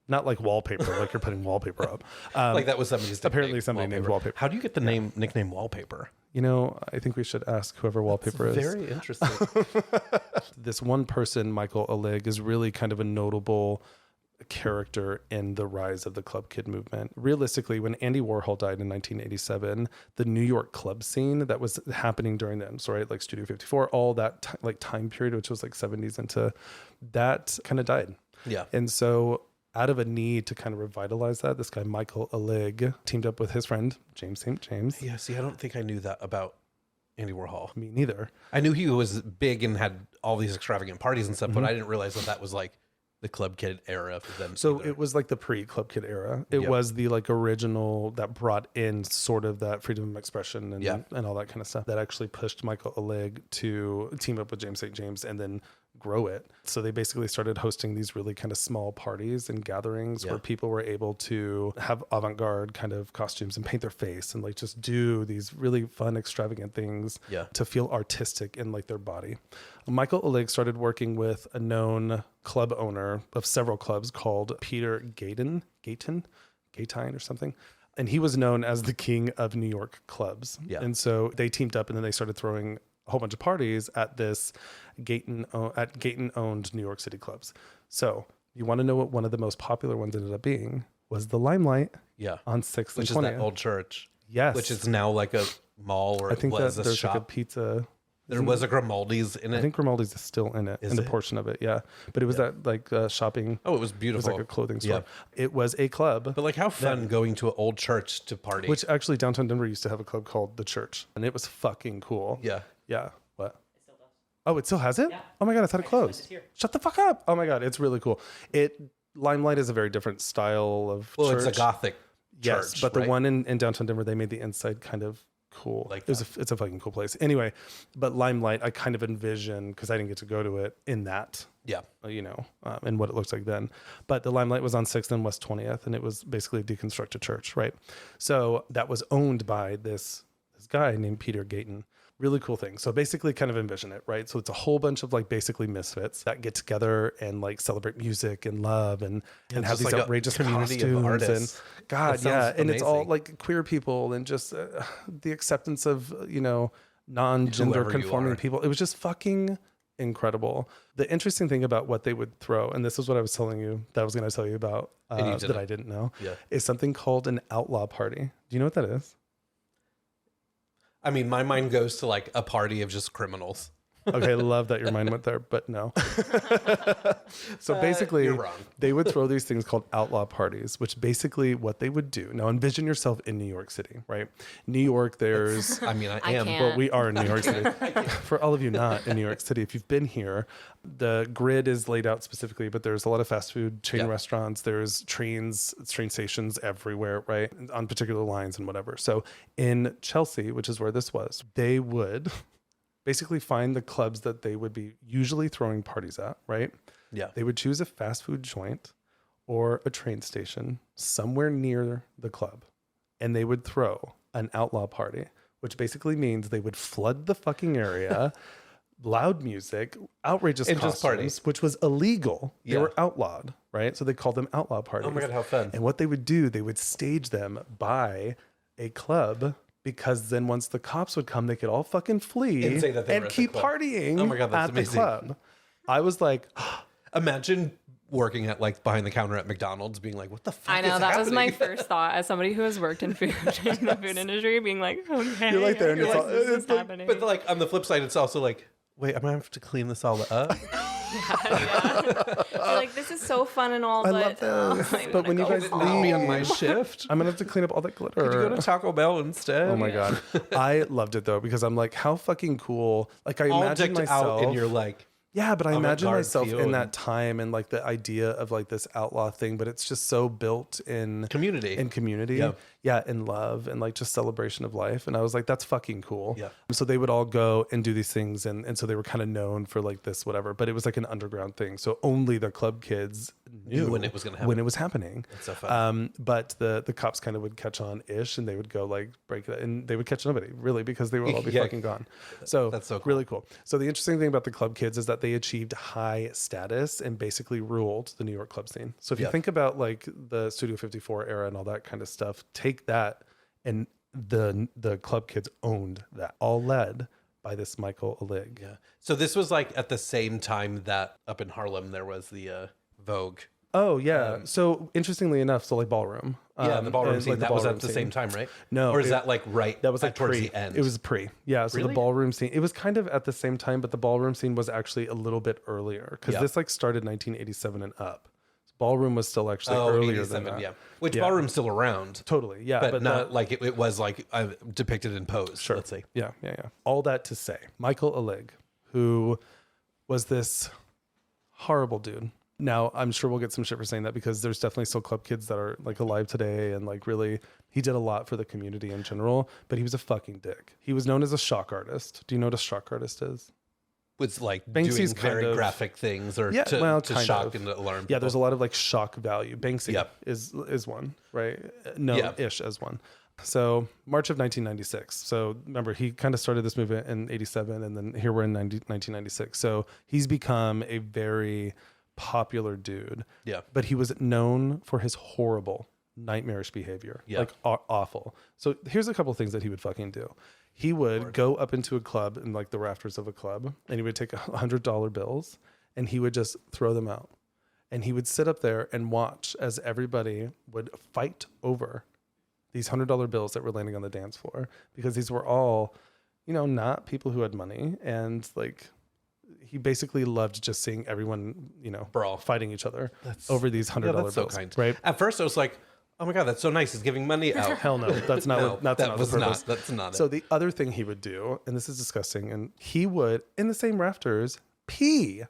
Not like wallpaper, like you're putting wallpaper up. Like that was somebody's nickname. Apparently somebody named Wallpaper. How do you get the nickname Wallpaper? I think we should ask whoever Wallpaper is. Very interesting. This one person, Michael Alig, is really kind of a notable character in the rise of the Club Kid movement. Realistically, when Andy Warhol died in 1987, the New York club scene that was happening during then, so right, like Studio 54, all that time period, which was like 70s into that, kind of died. Yeah. And so out of a need to kind of revitalize that, this guy, Michael Alig, teamed up with his friend, James St. James. Yeah, see, I don't think I knew that about Andy Warhol. Me neither. I knew he was big and had all these extravagant parties and stuff, but I didn't realize that was like the Club Kid era for them. So it was like the pre-Club Kid era. It was the like original that brought in sort of that freedom of expression and all that kind of stuff that actually pushed Michael Alig to team up with James St. James and then grow it. So they basically started hosting these really kind of small parties and gatherings where people were able to have avant-garde kind of costumes and paint their face and like just do these really fun, extravagant things to feel artistic in like their body. Michael Alig started working with a known club owner of several clubs called Peter Gayton or something. And he was known as the king of New York clubs. Yeah. And so they teamed up and then they started throwing a whole bunch of parties at this Gayton-owned New York City clubs. So you want to know what one of the most popular ones ended up being was the Limelight on 6th and 20th. Which is that old church. Yes. Which is now like a mall or I think was that a there's shop. like a pizza. There was a Grimaldi's in it. I think Grimaldi's is still in it, in a portion of it, But it was that like shopping. Oh, it was beautiful. It was like a clothing store. Yeah. It was a club. But like how fun going to an old church to party. Which actually downtown Denver used to have a club called The Church. And it was fucking cool. Yeah. Yeah. What? It still does. Oh, it still has it? Yeah. Oh my God, I thought it closed. Shut the fuck up. Oh my God, it's really cool. Limelight is a very different style of church. It's a Gothic church. Yes, but the one in downtown Denver, they made the inside kind of cool. Like it's a fucking cool place. Anyway, but Limelight, I kind of envision, because I didn't get to go to it, in that. Yeah. And what it looks like then. But the Limelight was on 6th and West 20th, and it was basically a deconstructed church, right? So that was owned by this guy named Peter Gayton. Really cool thing. So basically kind of envision it, right? So it's a whole bunch of like basically misfits that get together and like celebrate music and love and have these like outrageous community of costumes artists. and God, yeah. And amazing. It's all like queer people and just the acceptance of, non-gender Whoever you conforming are. people. It was just fucking incredible. The interesting thing about what they would throw, and this is what I was telling you that I was going to tell you about that I didn't know, is something called an outlaw party. Do you know what that is? I mean, my mind goes to like a party of just criminals. Okay, love that your mind went there, but no. So basically, you're wrong. They would throw these things called outlaw parties, which basically what they would do. Now, envision yourself in New York City, right? New York, there's... I mean, I am. can't. Well, we are in New York City. For all of you not in New York City, if you've been here, the grid is laid out specifically, but there's a lot of fast food chain restaurants. There's train stations everywhere, right? On particular lines and whatever. So in Chelsea, which is where this was, they would basically find the clubs that they would be usually throwing parties at, right? Yeah. They would choose a fast food joint or a train station somewhere near the club, and they would throw an outlaw party, which basically means they would flood the fucking area, loud music, outrageous And just costumes, parties. which was illegal. They Yeah. were outlawed, right? So they called them outlaw parties. Oh my God, how fun. And what they would do, they would stage them by a club, because then once the cops would come, they could all fucking flee And say that they were at the keep club. partying Oh my God, that's at the amazing. club. I was like, Imagine working at like behind the counter at McDonald's being like, what the fuck I know is that was my happening? first thought as somebody who has worked in food in the food industry, being like, okay, You're like there and I it's guess all- this is it's like- happening. But like on the flip side, it's also like, wait, I'm gonna have to clean this all up. You're like, this is so fun and all, I but love this. I But wanna when you go guys home. Be on my shift. I'm gonna have to clean up all that glitter. Could you go to Taco Bell instead? Oh my God. I loved it though, because I'm like, how fucking cool. Like I All imagine decked myself out, and you're like, yeah, but I imagine avant-garde myself feel in and- that time and like the idea of like this outlaw thing, but it's just so built in community. community. Yeah. In love and like just celebration of life. And I was like, that's fucking cool. Yeah. So they would all go and do these things. And so they were kind of known for like this, whatever, but it was like an underground thing. So only the club kids knew when it was gonna happen. when it was happening. That's so fun. But the cops kind of would catch on ish, and they would go like break it, and they would catch nobody really, because they would all be Yeah. fucking gone. So That's so cool. really cool. So the interesting thing about the club kids is that they achieved high status and basically ruled the New York club scene. So if you think about like the Studio 54 era and all that kind of stuff, take that, and the club kids owned that, all led by this Michael Alig. Yeah. So this was like at the same time that up in Harlem there was the Vogue. Oh yeah. So interestingly enough, so like ballroom. Yeah, the ballroom and, scene. like, That was ballroom at the scene. same time, right? No, Or is it- that like right? That was like towards pre. the end. It was pre. Yeah. So Really? the ballroom scene, it was kind of at the same time, but the ballroom scene was actually a little bit earlier, because Yeah. this like started 1987 and up. Ballroom was still actually Oh, earlier 87, than that. yeah. Which Yeah. ballroom's still around, Totally. Yeah. but not the- like it was like depicted in pose. Sure. Let's say. Yeah. All that to say, Michael Alig, who was this horrible dude. Now, I'm sure we'll get some shit for saying that, because there's definitely still club kids that are like alive today, and like really, he did a lot for the community in general, but he was a fucking dick. He was known as a shock artist. Do you know what a shock artist is? Was like Banksy's doing kind very of- graphic things or Yeah, well, to kind shock of. and alarm. Yeah, there's a people. lot of like shock value. Banksy Yep. is one, right? No, Yeah. ish as one. So March of 1996. So remember, he kind of started this movement in 87, and then here we're in 1996. So he's become a very popular dude. Yeah. But he was known for his horrible, nightmarish behavior. Yeah. Like awful. So here's a couple of things that he would fucking do. He would go up into a club, in like the rafters of a club, and he would take $100 bills, and he would just throw them out. And he would sit up there and watch as everybody would fight over these $100 bills that were landing on the dance floor, because these were all, not people who had money. And like, he basically loved just seeing everyone, Brawl. fighting each other over these $100 that's bills. so kind. Right? At first, I was like, "Oh my God, that's so nice. He's giving money out." Hell no, that's not. No, what, that's that not was the purpose. not. That's not So it. the other thing he would do, and this is disgusting, and he would, in the same rafters, pee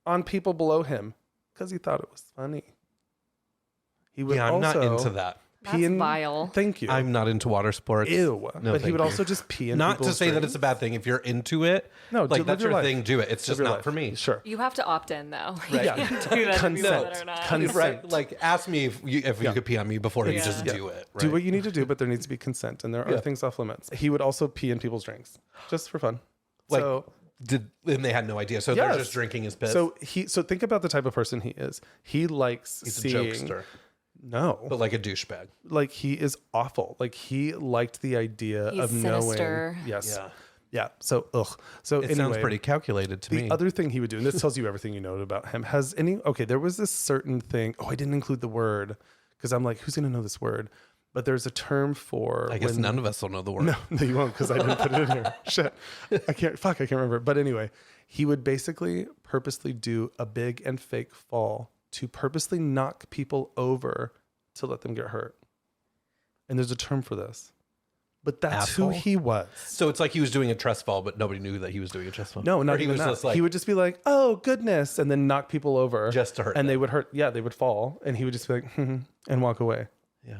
on people below him because he thought it was funny. He would Yeah, I'm not also- into that. That's vile. Thank you. I'm not into water sports. Ew. No, but he would you. also just pee in Not people's to say that drinks. it's a bad thing if you're into it. No, like live that's your your life. thing. Do it. It's just Live your not life. for me. Sure. You have to opt in, though. Right. You can't do that to people that are not. Consent. Right. Like, ask me if you could pee on me before you just Yeah. do it. Right? Do what you need to do, but there needs to be consent, and there are things off limits. He would also pee in people's drinks, just for fun. Like, so, and they had no idea. So they're just drinking his piss. So think about the type of person he is. He likes He's seeing. a jokester. No, But like a douchebag. like he is awful. Like he liked the idea He's of sinister. knowing. Yes. Yeah. Yeah. So So It anyway, sounds pretty calculated to the me. other thing he would do, and this tells you everything you know about him. There was this certain thing. Oh, I didn't include the word because I'm like, who's going to know this word? But there's a term for. I guess none of us will know the word. No, you won't because I didn't put it in here. Shit. I can't remember. But anyway, he would basically purposely do a big and fake fall to purposely knock people over to let them get hurt. And there's a term for this. But that's Asshole? who he was. So it's like he was doing a trust fall, but nobody knew that he was doing a trust fall. No, not Or he even was that. just like He would just be like, "Oh goodness," and then knock people over just to hurt. and them. they would hurt. Yeah, they would fall, and he would just be like, and walk away. Yeah.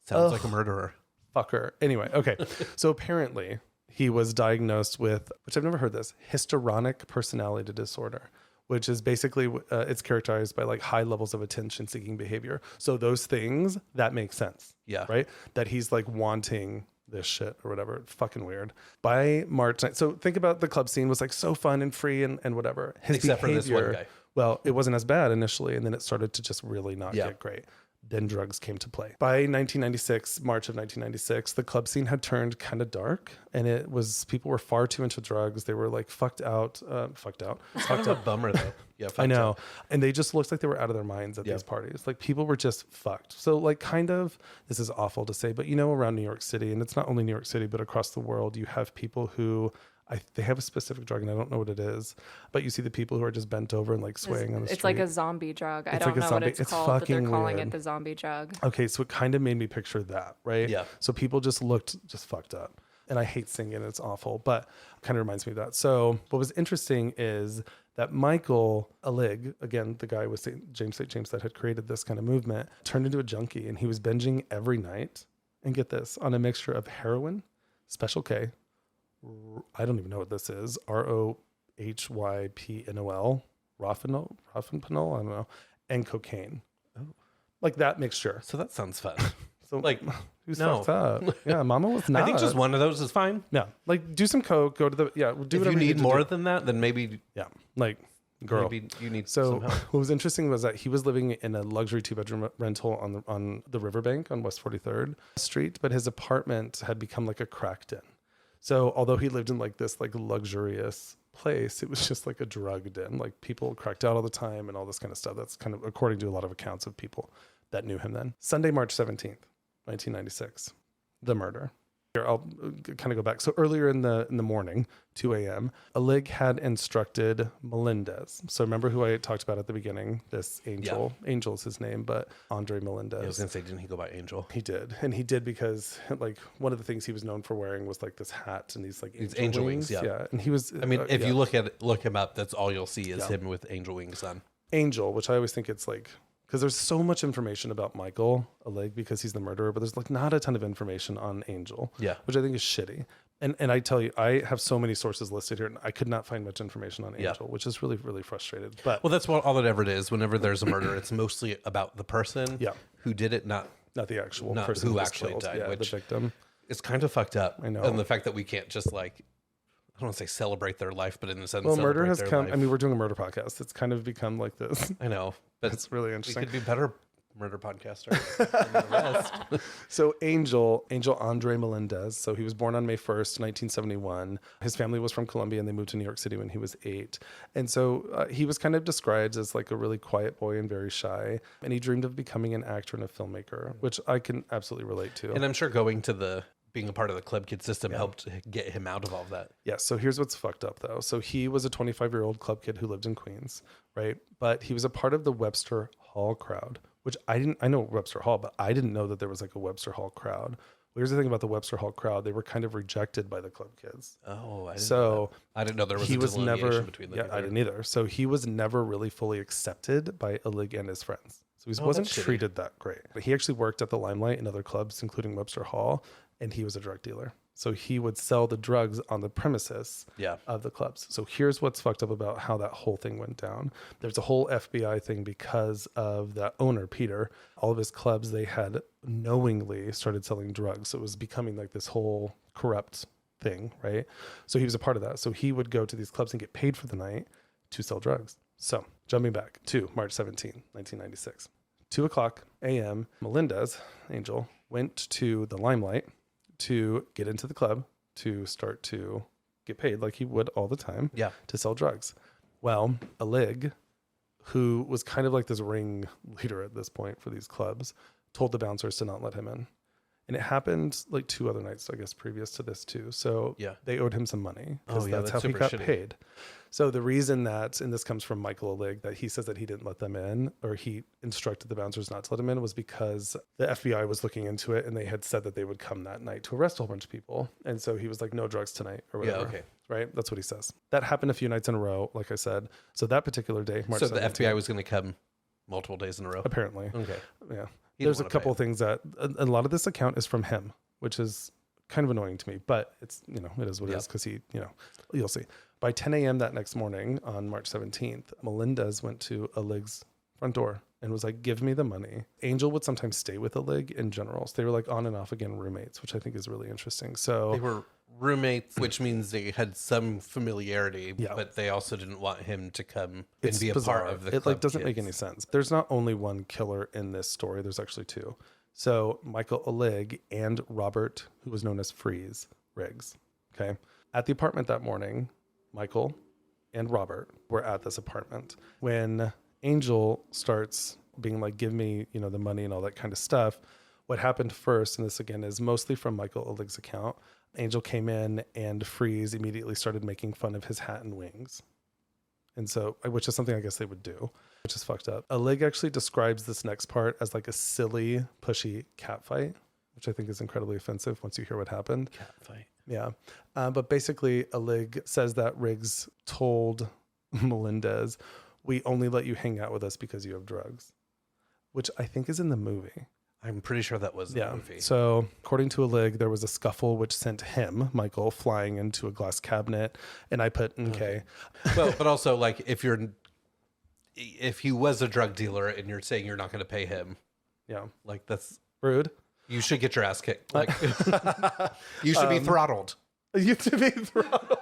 Sounds like a murderer. Fucker. Anyway, okay. So apparently he was diagnosed with, which I've never heard this, histrionic personality disorder, which is basically it's characterized by like high levels of attention-seeking behavior. So those things that make sense. Yeah. Right. That he's like wanting this shit or whatever. Fucking weird. By March 9th, so think about the club scene was like so fun and free and whatever. His Except behavior, for this one guy. Well, it wasn't as bad initially, and then it started to just really not get great. Then drugs came to play. By 1996, March of 1996, the club scene had turned kind of dark, and it was people were far too into drugs. They were like fucked out. It's kind of a bummer though. Yeah, I know. And they just looked like they were out of their minds at these parties. Like people were just fucked. So like kind of, this is awful to say, but you know, around New York City, and it's not only New York City, but across the world, you have people who they have a specific drug and I don't know what it is, but you see the people who are just bent over and like swaying on the street. It's like a zombie drug. I don't like a know zombie- what it's called, but they're calling it the zombie drug. Okay, so it kind of made me picture that, right? Yeah. So people just looked just fucked up. And I hate singing, it's awful, but kind of reminds me of that. So what was interesting is that Michael Alig, again, the guy with James that had created this kind of movement, turned into a junkie, and he was binging every night. And get this, on a mixture of heroin, Special K, I don't even know what this is, ROHYPNOL, Rofinol, I don't know, and cocaine. Oh. Like that mixture. So that sounds fun. So Like, who's no. fucked up? Yeah, mama was not. I think just one of those is fine. Yeah, like do some coke, go to the do If whatever you need to more do. than that, then maybe Like girl. maybe you need So some help. what was interesting was that he was living in a luxury 2-bedroom rental on the riverbank on West 43rd Street, but his apartment had become like a crack den. So although he lived in like this like luxurious place, it was just like a drug den. Like people cracked out all the time and all this kind of stuff. That's kind of according to a lot of accounts of people that knew him then. Sunday, March 17th, 1996, the murder. Here, I'll kind of go back. So earlier in the morning, 2 a.m., Alig had instructed Melendez. So remember who I talked about at the beginning? This Angel. Yeah. Angel is his name, but Andre Melendez. Yeah, I was going to say, didn't he go by Angel? He did. And he did because like one of the things he was known for wearing was like this hat and these like angel wings. Yeah. And he was, I mean, if you look him up, that's all you'll see is him with angel wings on. Angel, which I always think it's like, because there's so much information about Michael Alig because he's the murderer, but there's like not a ton of information on Angel, which I think is shitty. And I tell you, I have so many sources listed here, and I could not find much information on Angel, which is really, really frustrated. But well, that's all it ever is. Whenever there's a murder, it's mostly about the person who did it, not the actual not person who actually killed. died, which the victim. It's kind of fucked up. I know. And the fact that we can't just like, I don't want to say celebrate their life, but in the sense, well, murder has come. Life. I mean, we're doing a murder podcast. It's kind of become like this. I know, but it's really interesting. We could be better murder podcaster than the rest. So Angel Andre Melendez. So he was born on May 1st, 1971. His family was from Colombia and they moved to New York City when he was 8. And so he was kind of described as like a really quiet boy and very shy. And he dreamed of becoming an actor and a filmmaker, which I can absolutely relate to. And I'm sure being a part of the club kid system helped get him out of all of that. Yeah. So here's what's fucked up though. So he was a 25-year-old club kid who lived in Queens, right? But he was a part of the Webster Hall crowd, which I know Webster Hall, but I didn't know that there was like a Webster Hall crowd. Well, here's the thing about the Webster Hall crowd. They were kind of rejected by the club kids. Oh, I didn't know that. I didn't know there was a delineation between them. Yeah, I didn't either. So he was never really fully accepted by Alig and his friends. So he wasn't treated that great. But he actually worked at the Limelight and other clubs, including Webster Hall, and he was a drug dealer. So he would sell the drugs on the premises of the clubs. So here's what's fucked up about how that whole thing went down. There's a whole FBI thing because of that owner, Peter. All of his clubs, they had knowingly started selling drugs. So it was becoming like this whole corrupt thing, right? So he was a part of that. So he would go to these clubs and get paid for the night to sell drugs. So jumping back to March 17, 1996, 2:00 a.m., Melendez, Angel, went to the Limelight to get into the club to start to get paid like he would all the time to sell drugs. Well, Alig, who was kind of like this ring leader at this point for these clubs, told the bouncers to not let him in. And it happened like 2 other nights, I guess, previous to this too. So they owed him some money because that's how he got paid. So the reason that, and this comes from Michael Alig, that he says that he didn't let them in, or he instructed the bouncers not to let him in, was because the FBI was looking into it and they had said that they would come that night to arrest a whole bunch of people. And so he was like, no drugs tonight or whatever. Yeah, okay. Right? That's what he says. That happened a few nights in a row, like I said. So that particular day, March 17th. So the FBI was going to come multiple days in a row? Apparently. Okay. Yeah. There's a couple things that, a lot of this account is from him, which is kind of annoying to me, but it's, it is what it is because he, you'll see. By 10 a.m. that next morning on March 17th, Melendez went to Alig's front door and was like, give me the money. Angel would sometimes stay with Alig in general. So they were like on and off again roommates, which I think is really interesting. So they were roommates, which means they had some familiarity, but they also didn't want him to come and be bizarre. A part of the It club doesn't make any sense. There's not only one killer in this story. There's actually 2. So Michael Alig and Robert, who was known as Freeze Riggs. Okay. At the apartment that morning, Michael and Robert were at this apartment when Angel starts being like, give me, the money and all that kind of stuff. What happened first, and this again is mostly from Michael Alig's account, Angel came in and Freeze immediately started making fun of his hat and wings. And so, which is something I guess they would do, which is fucked up. Alig actually describes this next part as like a silly, pushy cat fight, which I think is incredibly offensive once you hear what happened. Cat fight. Yeah. But basically, Alig says that Riggs told Melendez, we only let you hang out with us because you have drugs, which I think is in the movie. I'm pretty sure that was the movie. So according to Alig, there was a scuffle which sent him, Michael, flying into a glass cabinet. And I put, okay. Well, but also like if he was a drug dealer and you're saying you're not going to pay him. Yeah. Like that's rude. You should get your ass kicked. Like you should be throttled. You to be throttled.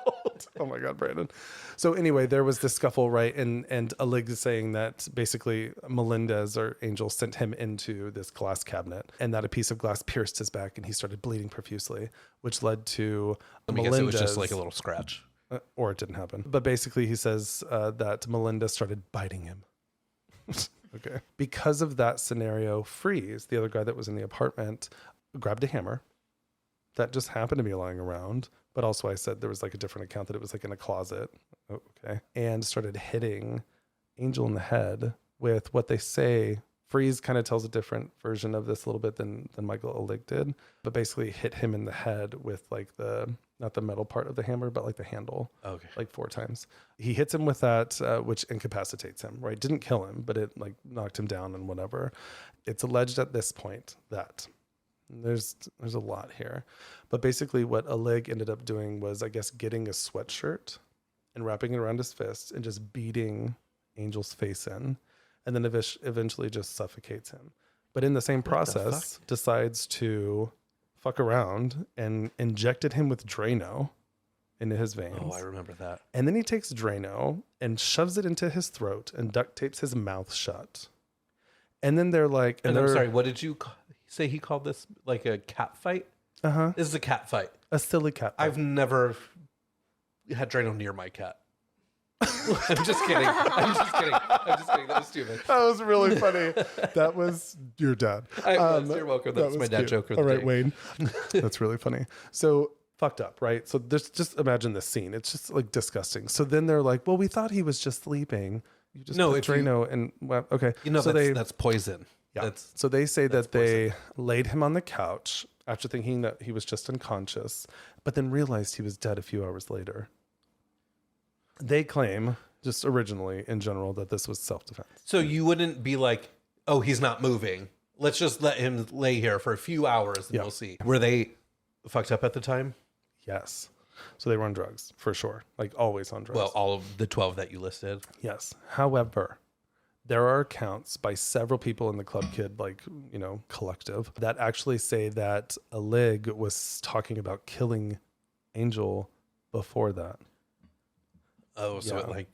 Oh my God, Brandon. So anyway, there was this scuffle, right? And Alig is saying that basically Melendez or Angel sent him into this glass cabinet and that a piece of glass pierced his back and he started bleeding profusely, which led to Melendez. It was just like a little scratch. Or it didn't happen. But basically he says that Melendez started biting him. Okay. Because of that scenario, Freeze, the other guy that was in the apartment, grabbed a hammer that just happened to be lying around. But also I said there was like a different account that it was like in a closet. Oh, okay. And started hitting Angel in the head with what they say. Freeze kind of tells a different version of this a little bit than Michael Alig did. But basically hit him in the head with like not the metal part of the hammer, but like the handle. Okay. Like 4 times. He hits him with that, which incapacitates him, right? Didn't kill him, but it like knocked him down and whatever. It's alleged at this point that there's a lot here. But basically what Alig ended up doing was, I guess, getting a sweatshirt and wrapping it around his fist and just beating Angel's face in. And then eventually just suffocates him. But in the same process, decides to fuck around and injected him with Drano into his veins. Oh, I remember that. And then he takes Drano and shoves it into his throat and duct tapes his mouth shut. And then they're like... And I'm sorry, what did you say he called this? Like a cat fight? Uh-huh. This is a cat fight. A silly cat fight. I've never had Drano near my cat. I'm just kidding. That was stupid. That was really funny. That was your dad. You're welcome. That's my dad joke. All right, Wayne. That's really funny. So fucked up, right? So just imagine this scene. It's just like disgusting. So then they're like, well, we thought he was just sleeping. You just put Drano and well, okay. So that's poison. Yeah. So they say that they laid him on the couch after thinking that he was just unconscious, but then realized he was dead a few hours later. They claim, just originally in general, that this was self-defense. So you wouldn't be like, oh, he's not moving. Let's just let him lay here for a few hours and we'll see. Were they fucked up at the time? Yes. So they were on drugs, for sure. Like always on drugs. Well, all of the 12 that you listed. Yes. However, there are accounts by several people in the Club Kid, collective, that actually say that Alig was talking about killing Angel before that. Oh, so it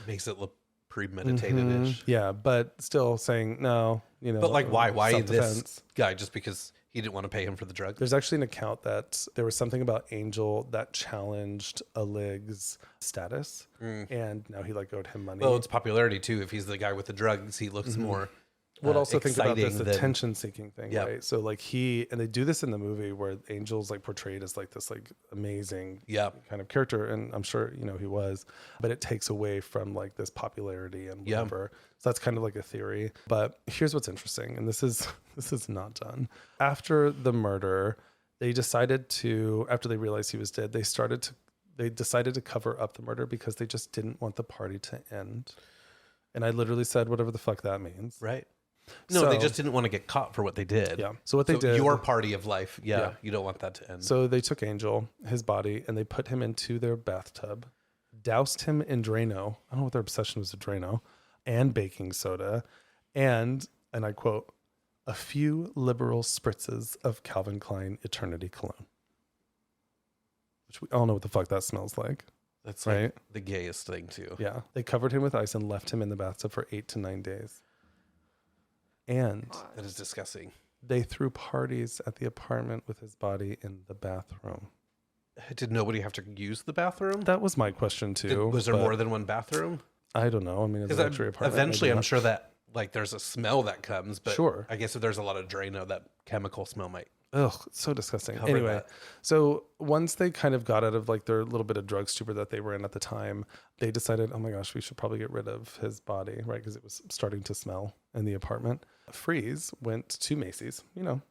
makes it look premeditated-ish. Yeah, but still saying no, But why? Why this this guy? Just because he didn't want to pay him for the drug? There's actually an account that there was something about Angel that challenged Alig's status, and now he owed him money. Well, it's popularity too. If he's the guy with the drugs, he looks more. Well, also think about this attention-seeking thing, right? So and they do this in the movie where Angel's portrayed as this amazing kind of character, and I'm sure he was, but it takes away from this popularity and whatever. So that's kind of a theory. But here's what's interesting, and this is not done. After the murder, they decided to, after they realized he was dead, they decided to cover up the murder because they just didn't want the party to end. And I literally said, whatever the fuck that means. Right. No, they just didn't want to get caught for what they did. Yeah. So what they did, your party of life, you don't want that to end. So they took Angel, his body, and they put him into their bathtub, doused him in Drano. I don't know what their obsession was with Drano, and baking soda, and I quote, a few liberal spritzes of Calvin Klein Eternity Cologne, which we all know what the fuck that smells like. That's right. The gayest thing too. Yeah. They covered him with ice and left him in the bathtub for 8 to 9 days. And that is disgusting. They threw parties at the apartment with his body in the bathroom. Did nobody have to use the bathroom? That was my question too. Was there more than one bathroom? I don't know. I mean, it's a luxury apartment. Eventually, I'm sure that there's a smell that comes, but sure. I guess if there's a lot of Drano, that chemical smell might. Ugh, it's so disgusting. Anyway, so once they kind of got out of their little bit of drug stupor that they were in at the time, they decided, oh my gosh, we should probably get rid of his body, right? Because it was starting to smell in the apartment. Freeze went to Macy's, the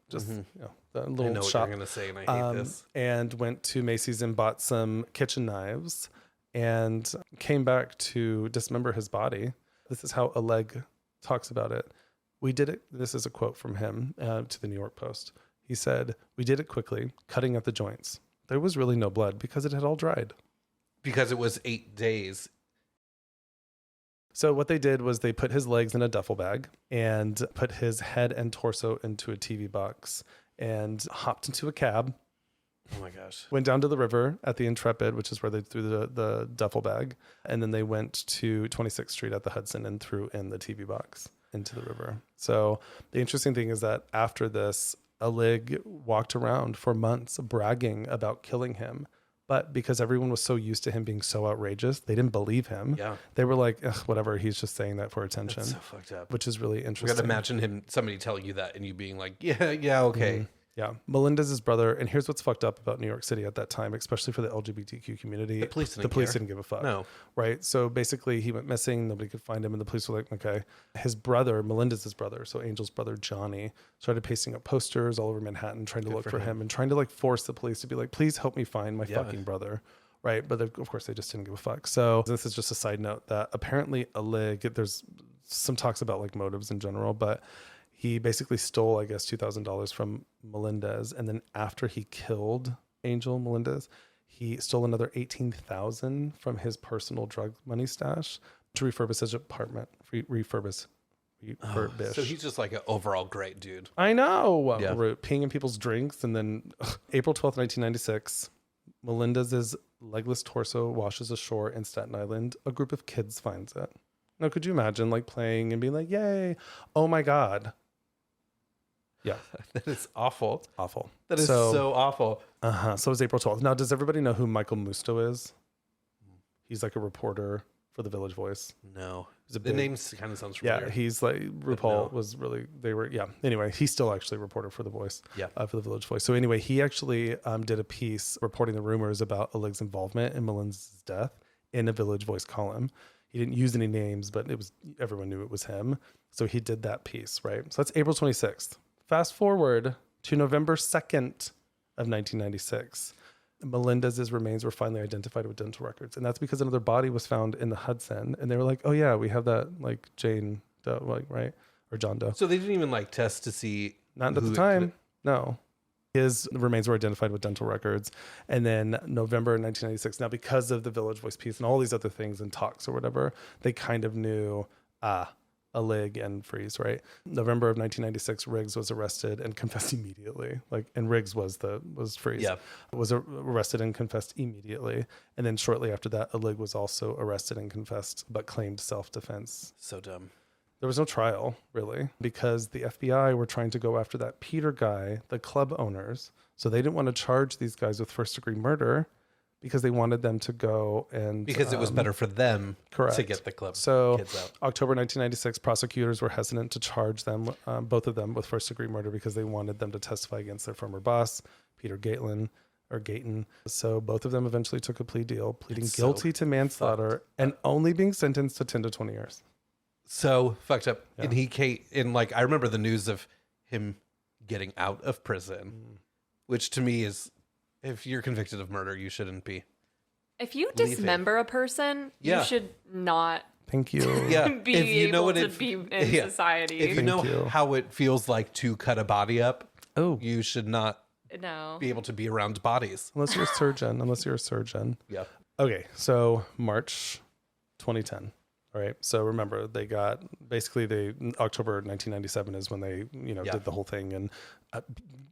little I know shop. what you're going to say, and I hate this. And went to Macy's and bought some kitchen knives and came back to dismember his body. This is how Alig talks about it. We did it. This is a quote from him to the New York Post. He said, we did it quickly, cutting at the joints. There was really no blood because it had all dried. Because it was 8 days. So what they did was they put his legs in a duffel bag and put his head and torso into a TV box and hopped into a cab. Oh my gosh. Went down to the river at the Intrepid, which is where they threw the duffel bag. And then they went to 26th Street at the Hudson and threw in the TV box into the river. So the interesting thing is that after this, Alig walked around for months bragging about killing him. But because everyone was so used to him being so outrageous, they didn't believe him. Yeah. They were like, whatever, he's just saying that for attention. That's so fucked up. Which is really interesting. You got to imagine somebody telling you that and you being like, yeah, okay. Mm-hmm. Yeah. Melendez's brother, and here's what's fucked up about New York City at that time, especially for the LGBTQ community. The police didn't give a fuck. No. Right? So basically he went missing, nobody could find him, and the police were like, okay. His brother, Melendez's brother, so Angel's brother, Johnny, started pasting up posters all over Manhattan trying to look for him and trying to force the police to be like, please help me find my fucking brother. Right. But of course they just didn't give a fuck. So this is just a side note that apparently Alig, there's some talks about motives in general, but he basically stole, I guess, $2,000 from Melendez. And then after he killed Angel Melendez, he stole another $18,000 from his personal drug money stash to refurbish his apartment. Refurbish. So he's just an overall great dude. I know. Yeah. We're peeing in people's drinks. And then April 12th, 1996, Melendez's legless torso washes ashore in Staten Island. A group of kids finds it. Now, could you imagine playing and being like, yay, oh my God. Yeah. That is awful. Awful. That is so awful. So it was April 12th. Now, does everybody know who Michael Musto is? He's a reporter for the Village Voice. No. The name kind of sounds familiar. Yeah, he's RuPaul was really, Anyway, he's still actually a reporter for The Voice. Yeah. For the Village Voice. So anyway, he actually did a piece reporting the rumors about Alig's involvement in Melendez's death in a Village Voice column. He didn't use any names, but everyone knew it was him. So he did that piece, right? So that's April 26th. Fast forward to November 2nd of 1996. Melendez's remains were finally identified with dental records. And that's because another body was found in the Hudson. And they were like, oh yeah, we have that Jane Doe, right? or John Doe. So they didn't even like test to see. Not at the time. No. His remains were identified with dental records. And then November 1996, now because of the Village Voice piece and all these other things and talks or whatever, they kind of knew, Alig and Freeze, right? November of 1996, Riggs was arrested and confessed immediately. And Riggs was Freeze. Yeah. Was arrested and confessed immediately. And then shortly after that, Alig was also arrested and confessed, but claimed self-defense. So dumb. There was no trial, really, because the FBI were trying to go after that Peter guy, the club owners. So they didn't want to charge these guys with first-degree murder because they wanted them to go and... Because it was better for them to get the club kids out. October 1996, prosecutors were hesitant to charge them, both of them, with first-degree murder because they wanted them to testify against their former boss, Peter Gayton. So both of them eventually took a plea deal, pleading guilty to manslaughter and only being sentenced to 10 to 20 years. So fucked up. Yeah. And I remember the news of him getting out of prison, which to me is, if you're convicted of murder, you shouldn't be. If you dismember a person, you should not. Thank you. Be if you able to be in society. If you know how it feels like to cut a body up, you should not be able to be around bodies. Unless you're a surgeon. Yeah. Okay, so March 2010. All right. So remember, they got October 1997 is when they, did the whole thing and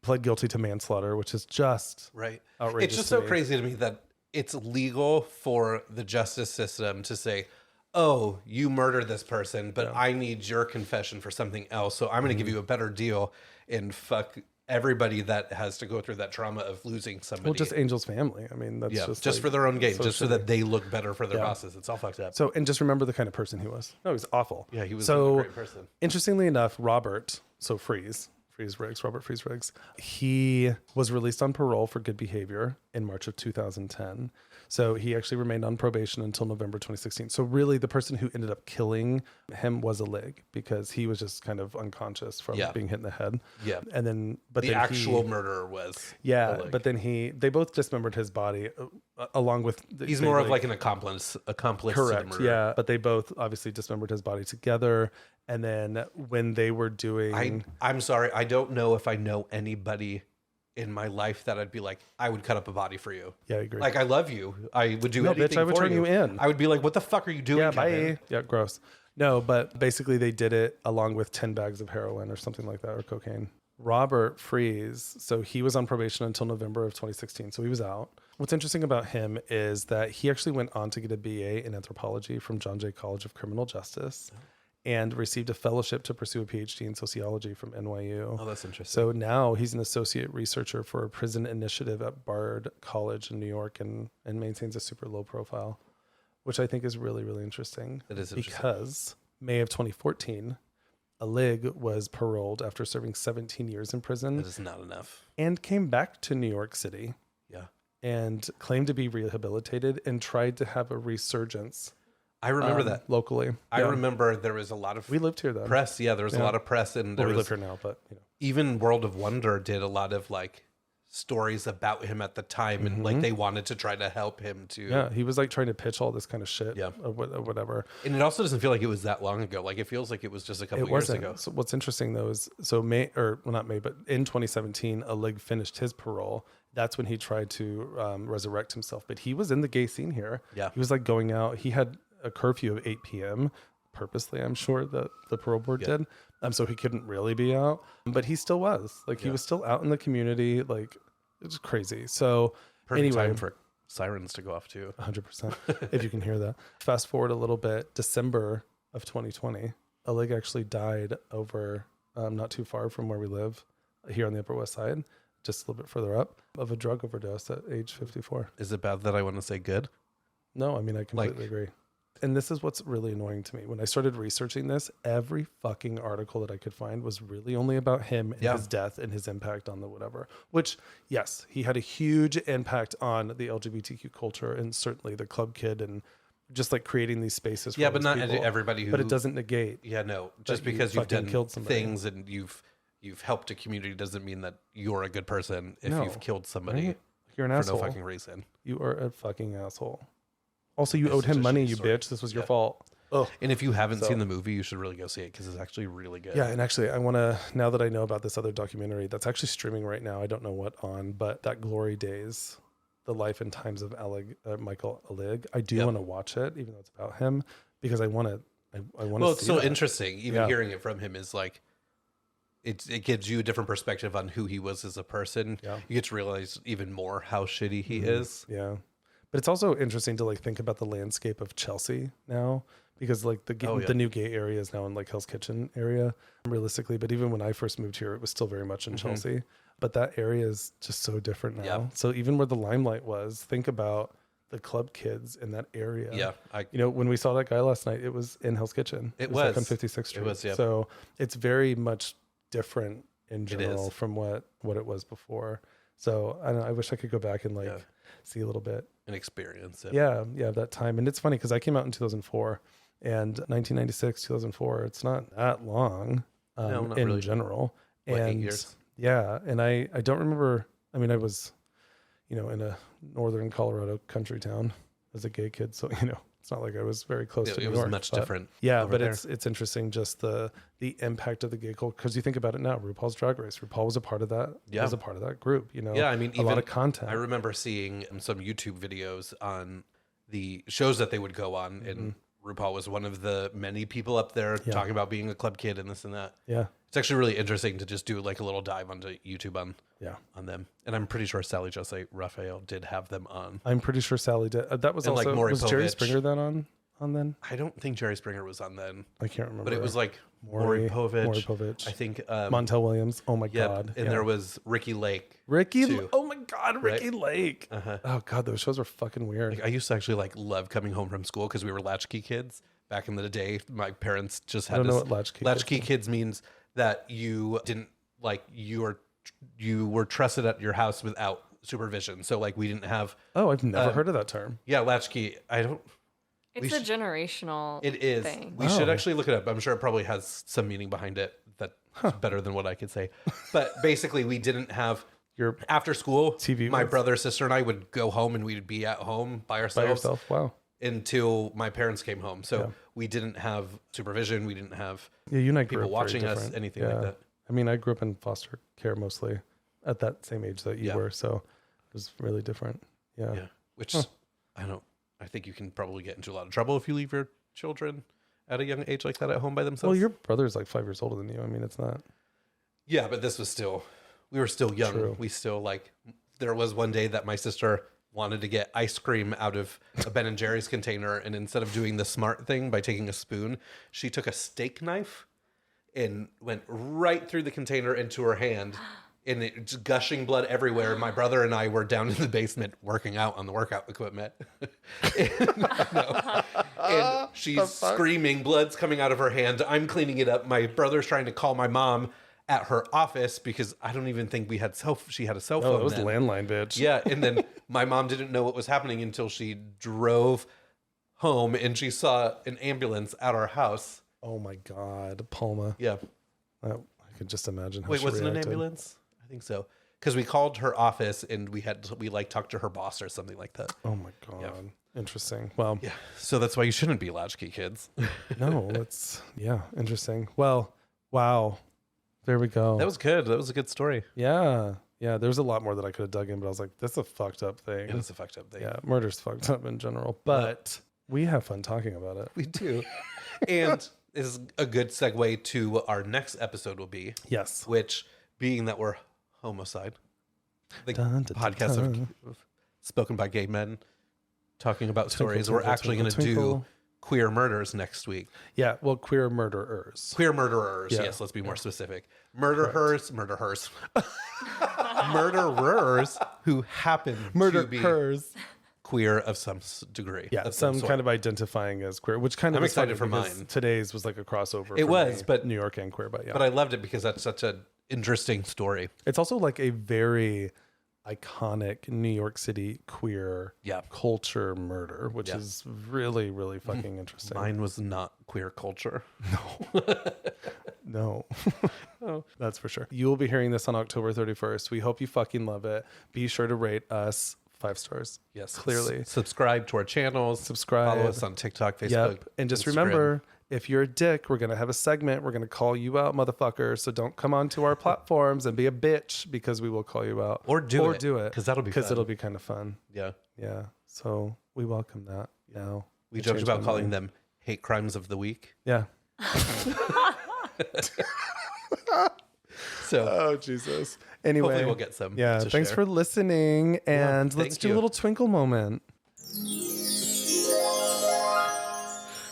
pled guilty to manslaughter, which is just outrageous. It's just so crazy to me that it's legal for the justice system to say, oh, you murdered this person, but I need your confession for something else. So I'm going to give you a better deal and fuck everybody that has to go through that trauma of losing somebody. Well, just Angel's family. I mean, that's just for their own gain, so that they look better for their bosses. It's all fucked up. So, and just remember the kind of person he was. No, he was awful. Yeah, he was a great person. Interestingly enough, Robert Freeze Riggs, he was released on parole for good behavior in March of 2010. So he actually remained on probation until November 2016. So really the person who ended up killing him was Alig because he was just kind of unconscious from being hit in the head. Yeah. And then, the actual murderer was Alig. But then they both dismembered his body along with... He's more of like an accomplice correct, to the murder. Yeah. But they both obviously dismembered his body together. And then when they were doing... I'm sorry, I don't know if I know anybody in my life that I'd be like, I would cut up a body for you. Yeah, I agree. Like, I love you. I would do anything bitch, I would turn you in. I would be like, what the fuck are you doing, Kevin? Bye. Yeah, gross. No, but basically they did it along with 10 bags of heroin or something like that, or cocaine. Robert Freeze, so he was on probation until November of 2016, so he was out. What's interesting about him is that he actually went on to get a BA in anthropology from John Jay College of Criminal Justice. And received a fellowship to pursue a PhD in sociology from NYU. Oh, that's interesting. So now he's an associate researcher for a prison initiative at Bard College in New York and maintains a super low profile, which I think is really, really interesting. It is interesting. Because May of 2014, Alig was paroled after serving 17 years in prison. That is not enough. And came back to New York City. Yeah. And claimed to be rehabilitated and tried to have a resurgence. I remember that locally. I remember there was a lot of we lived here then. Press. Yeah, there was a lot of press, and we live here now. But even World of Wonder did a lot of stories about him at the time, and they wanted to try to help him to. Yeah, he was trying to pitch all this kind of shit. Yeah, or whatever. And it also doesn't feel like it was that long ago. Like it feels like it was just a couple years ago. So what's interesting though is not May, but in 2017, Alig finished his parole. That's when he tried to resurrect himself. But he was in the gay scene here. Yeah, he was going out. He had a curfew of 8 p.m. purposely, I'm sure that the parole board did. So he couldn't really be out, but he still was he was still out in the community. It's crazy. So perfect time for sirens to go off too. 100%. If you can hear that. Fast forward a little bit, December of 2020, Alig actually died over not too far from where we live here on the Upper West Side, just a little bit further up, of a drug overdose at age 54. Is it bad that I want to say good? No, I mean, I completely agree. And this is what's really annoying to me. When I started researching this, every fucking article that I could find was really only about him and his death and his impact on the whatever. Which, yes, he had a huge impact on the LGBTQ culture and certainly the club kid and just creating these spaces for but not people. everybody who... But it doesn't negate... Yeah, no. Just because you've done things and you've helped a community doesn't mean that you're a good person if you've killed somebody. Right? You're an asshole. For no fucking reason. You are a fucking asshole. Also, you owed him money, you bitch. This was your fault. Oh. And if you haven't seen the movie, you should really go see it because it's actually really good. Yeah, and actually, I want to, now that I know about this other documentary that's actually streaming right now, I don't know what on, but that Glory Days, the life and times of Michael Alig, I do want to watch it, even though it's about him, because I want to. Well, it's so interesting. Even hearing it from him is like, it gives you a different perspective on who he was as a person. Yeah. You get to realize even more how shitty he is. Yeah. But it's also interesting to like think about the landscape of Chelsea now, because like the new gay area is now in like Hell's Kitchen area, realistically. But even when I first moved here, it was still very much in Chelsea. But that area is just so different now. Yeah. So even where the Limelight was, think about the club kids in that area. Yeah. When we saw that guy last night, it was in Hell's Kitchen. It was like on 56th Street. It was, yeah. So it's very much different in general from what it was before. So I don't know, I wish I could go back and see a little bit and experience it. Yeah, that time. And it's funny because I came out in 2004, and 1996, 2004. It's not that long in really. General. What, 8 years? Yeah, and I don't remember. I mean, I was, in a northern Colorado country town as a gay kid, so it's not like I was very close to New York. It was much different. Yeah, but it's interesting just the impact of the gay culture, because you think about it now. RuPaul's Drag Race. RuPaul was a part of that. Yeah, was a part of that group. Yeah, I mean, a lot of content. I remember seeing some YouTube videos on the shows that they would go on, and RuPaul was one of the many people up there talking about being a club kid and this and that. Yeah, it's actually really interesting to just do like a little dive onto YouTube on them. And I'm pretty sure Sally Jose Raphael did have them on. I'm pretty sure Sally did. That was and also like was Jerry Springer then on then? I don't think Jerry Springer was on then. I can't remember. But it was like Maury Povich. I think Montel Williams. Oh my God. And there was Ricky Lake. Oh my God, Ricky Lake. Oh God, those shows were fucking weird. Like, I used to actually love coming home from school because we were latchkey kids back in the day. My parents just had I don't know what latchkey kids means that you didn't you were trusted at your house without supervision. So like we didn't have. Oh, I've never heard of that term. Yeah, latchkey. It's a generational thing. We should actually look it up. I'm sure it probably has some meaning behind it that's better than what I could say. But basically, we didn't have your after school. TV. My brother, sister, and I would go home, and we'd be at home by ourselves. By yourself? Wow. Until my parents came home. So we didn't have supervision. We didn't have you and I people watching us, anything like that. I mean, I grew up in foster care mostly at that same age that you were. So it was really different. Yeah. Which I think you can probably get into a lot of trouble if you leave your children at a young age like that at home by themselves. Well, your brother's like 5 years older than you. I mean, it's not. Yeah, but this was we were still young. True. We still there was one day that my sister wanted to get ice cream out of a Ben & Jerry's container. And instead of doing the smart thing by taking a spoon, she took a steak knife and went right through the container into her hand. And it's gushing blood everywhere. My brother and I were down in the basement working out on the workout equipment. and she's screaming, blood's coming out of her hand. I'm cleaning it up. My brother's trying to call my mom at her office because I don't even think she had a cell phone. Oh, it was landline, bitch. Yeah, and then my mom didn't know what was happening until she drove home and she saw an ambulance at our house. Oh my God, Palma. Yeah. I could just imagine how Wait, was it an ambulance? I think so. Because we called her office and we talked to her boss or something like that. Oh my God. Yeah. Interesting. Well, yeah. So that's why you shouldn't be latchkey kids. No, it's interesting. Well, wow. There we go. That was good. That was a good story. Yeah. Yeah. There's a lot more that I could have dug in, but I was like, that's a fucked up thing. It is a fucked up thing. Yeah. Murder's fucked up in general, but we have fun talking about it. We do. And this is a good segue to what our next episode will be. Yes. Which, being that we're Homocide, the podcast of spoken by gay men talking about stories, we're actually going to do queer murders next week. Yeah, well, queer murderers. Queer murderers, yes, let's be more specific. Murderers who happen to be queer of some degree. Yeah, some kind of identifying as queer, which kind of I'm excited for mine. Today's was like a crossover. It was, but New York and queer, but yeah. But I loved it because that's such an interesting story. It's also like a very iconic New York City queer culture murder, which is really, really fucking interesting. Mine was not queer culture. No. Oh, that's for sure. You will be hearing this on October 31st. We hope you fucking love it. Be sure to rate us 5 stars. Yes. Clearly. Subscribe to our channels. Subscribe. Follow us on TikTok, Facebook. Yep. And just Instagram. remember, if you're a dick, we're going to have a segment. We're going to call you out, motherfucker. So don't come onto our platforms and be a bitch because we will call you out. Or do it. Because that'll be fun. Because it'll be kind of fun. Yeah. Yeah. So we welcome that now. We joked about calling them hate crimes of the week. Yeah. So, oh, Jesus. Anyway. hopefully we'll get some. Yeah. Thanks for listening. And let's do a little twinkle moment.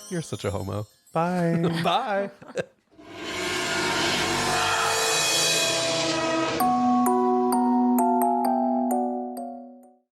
You're such a homo. Bye. Bye.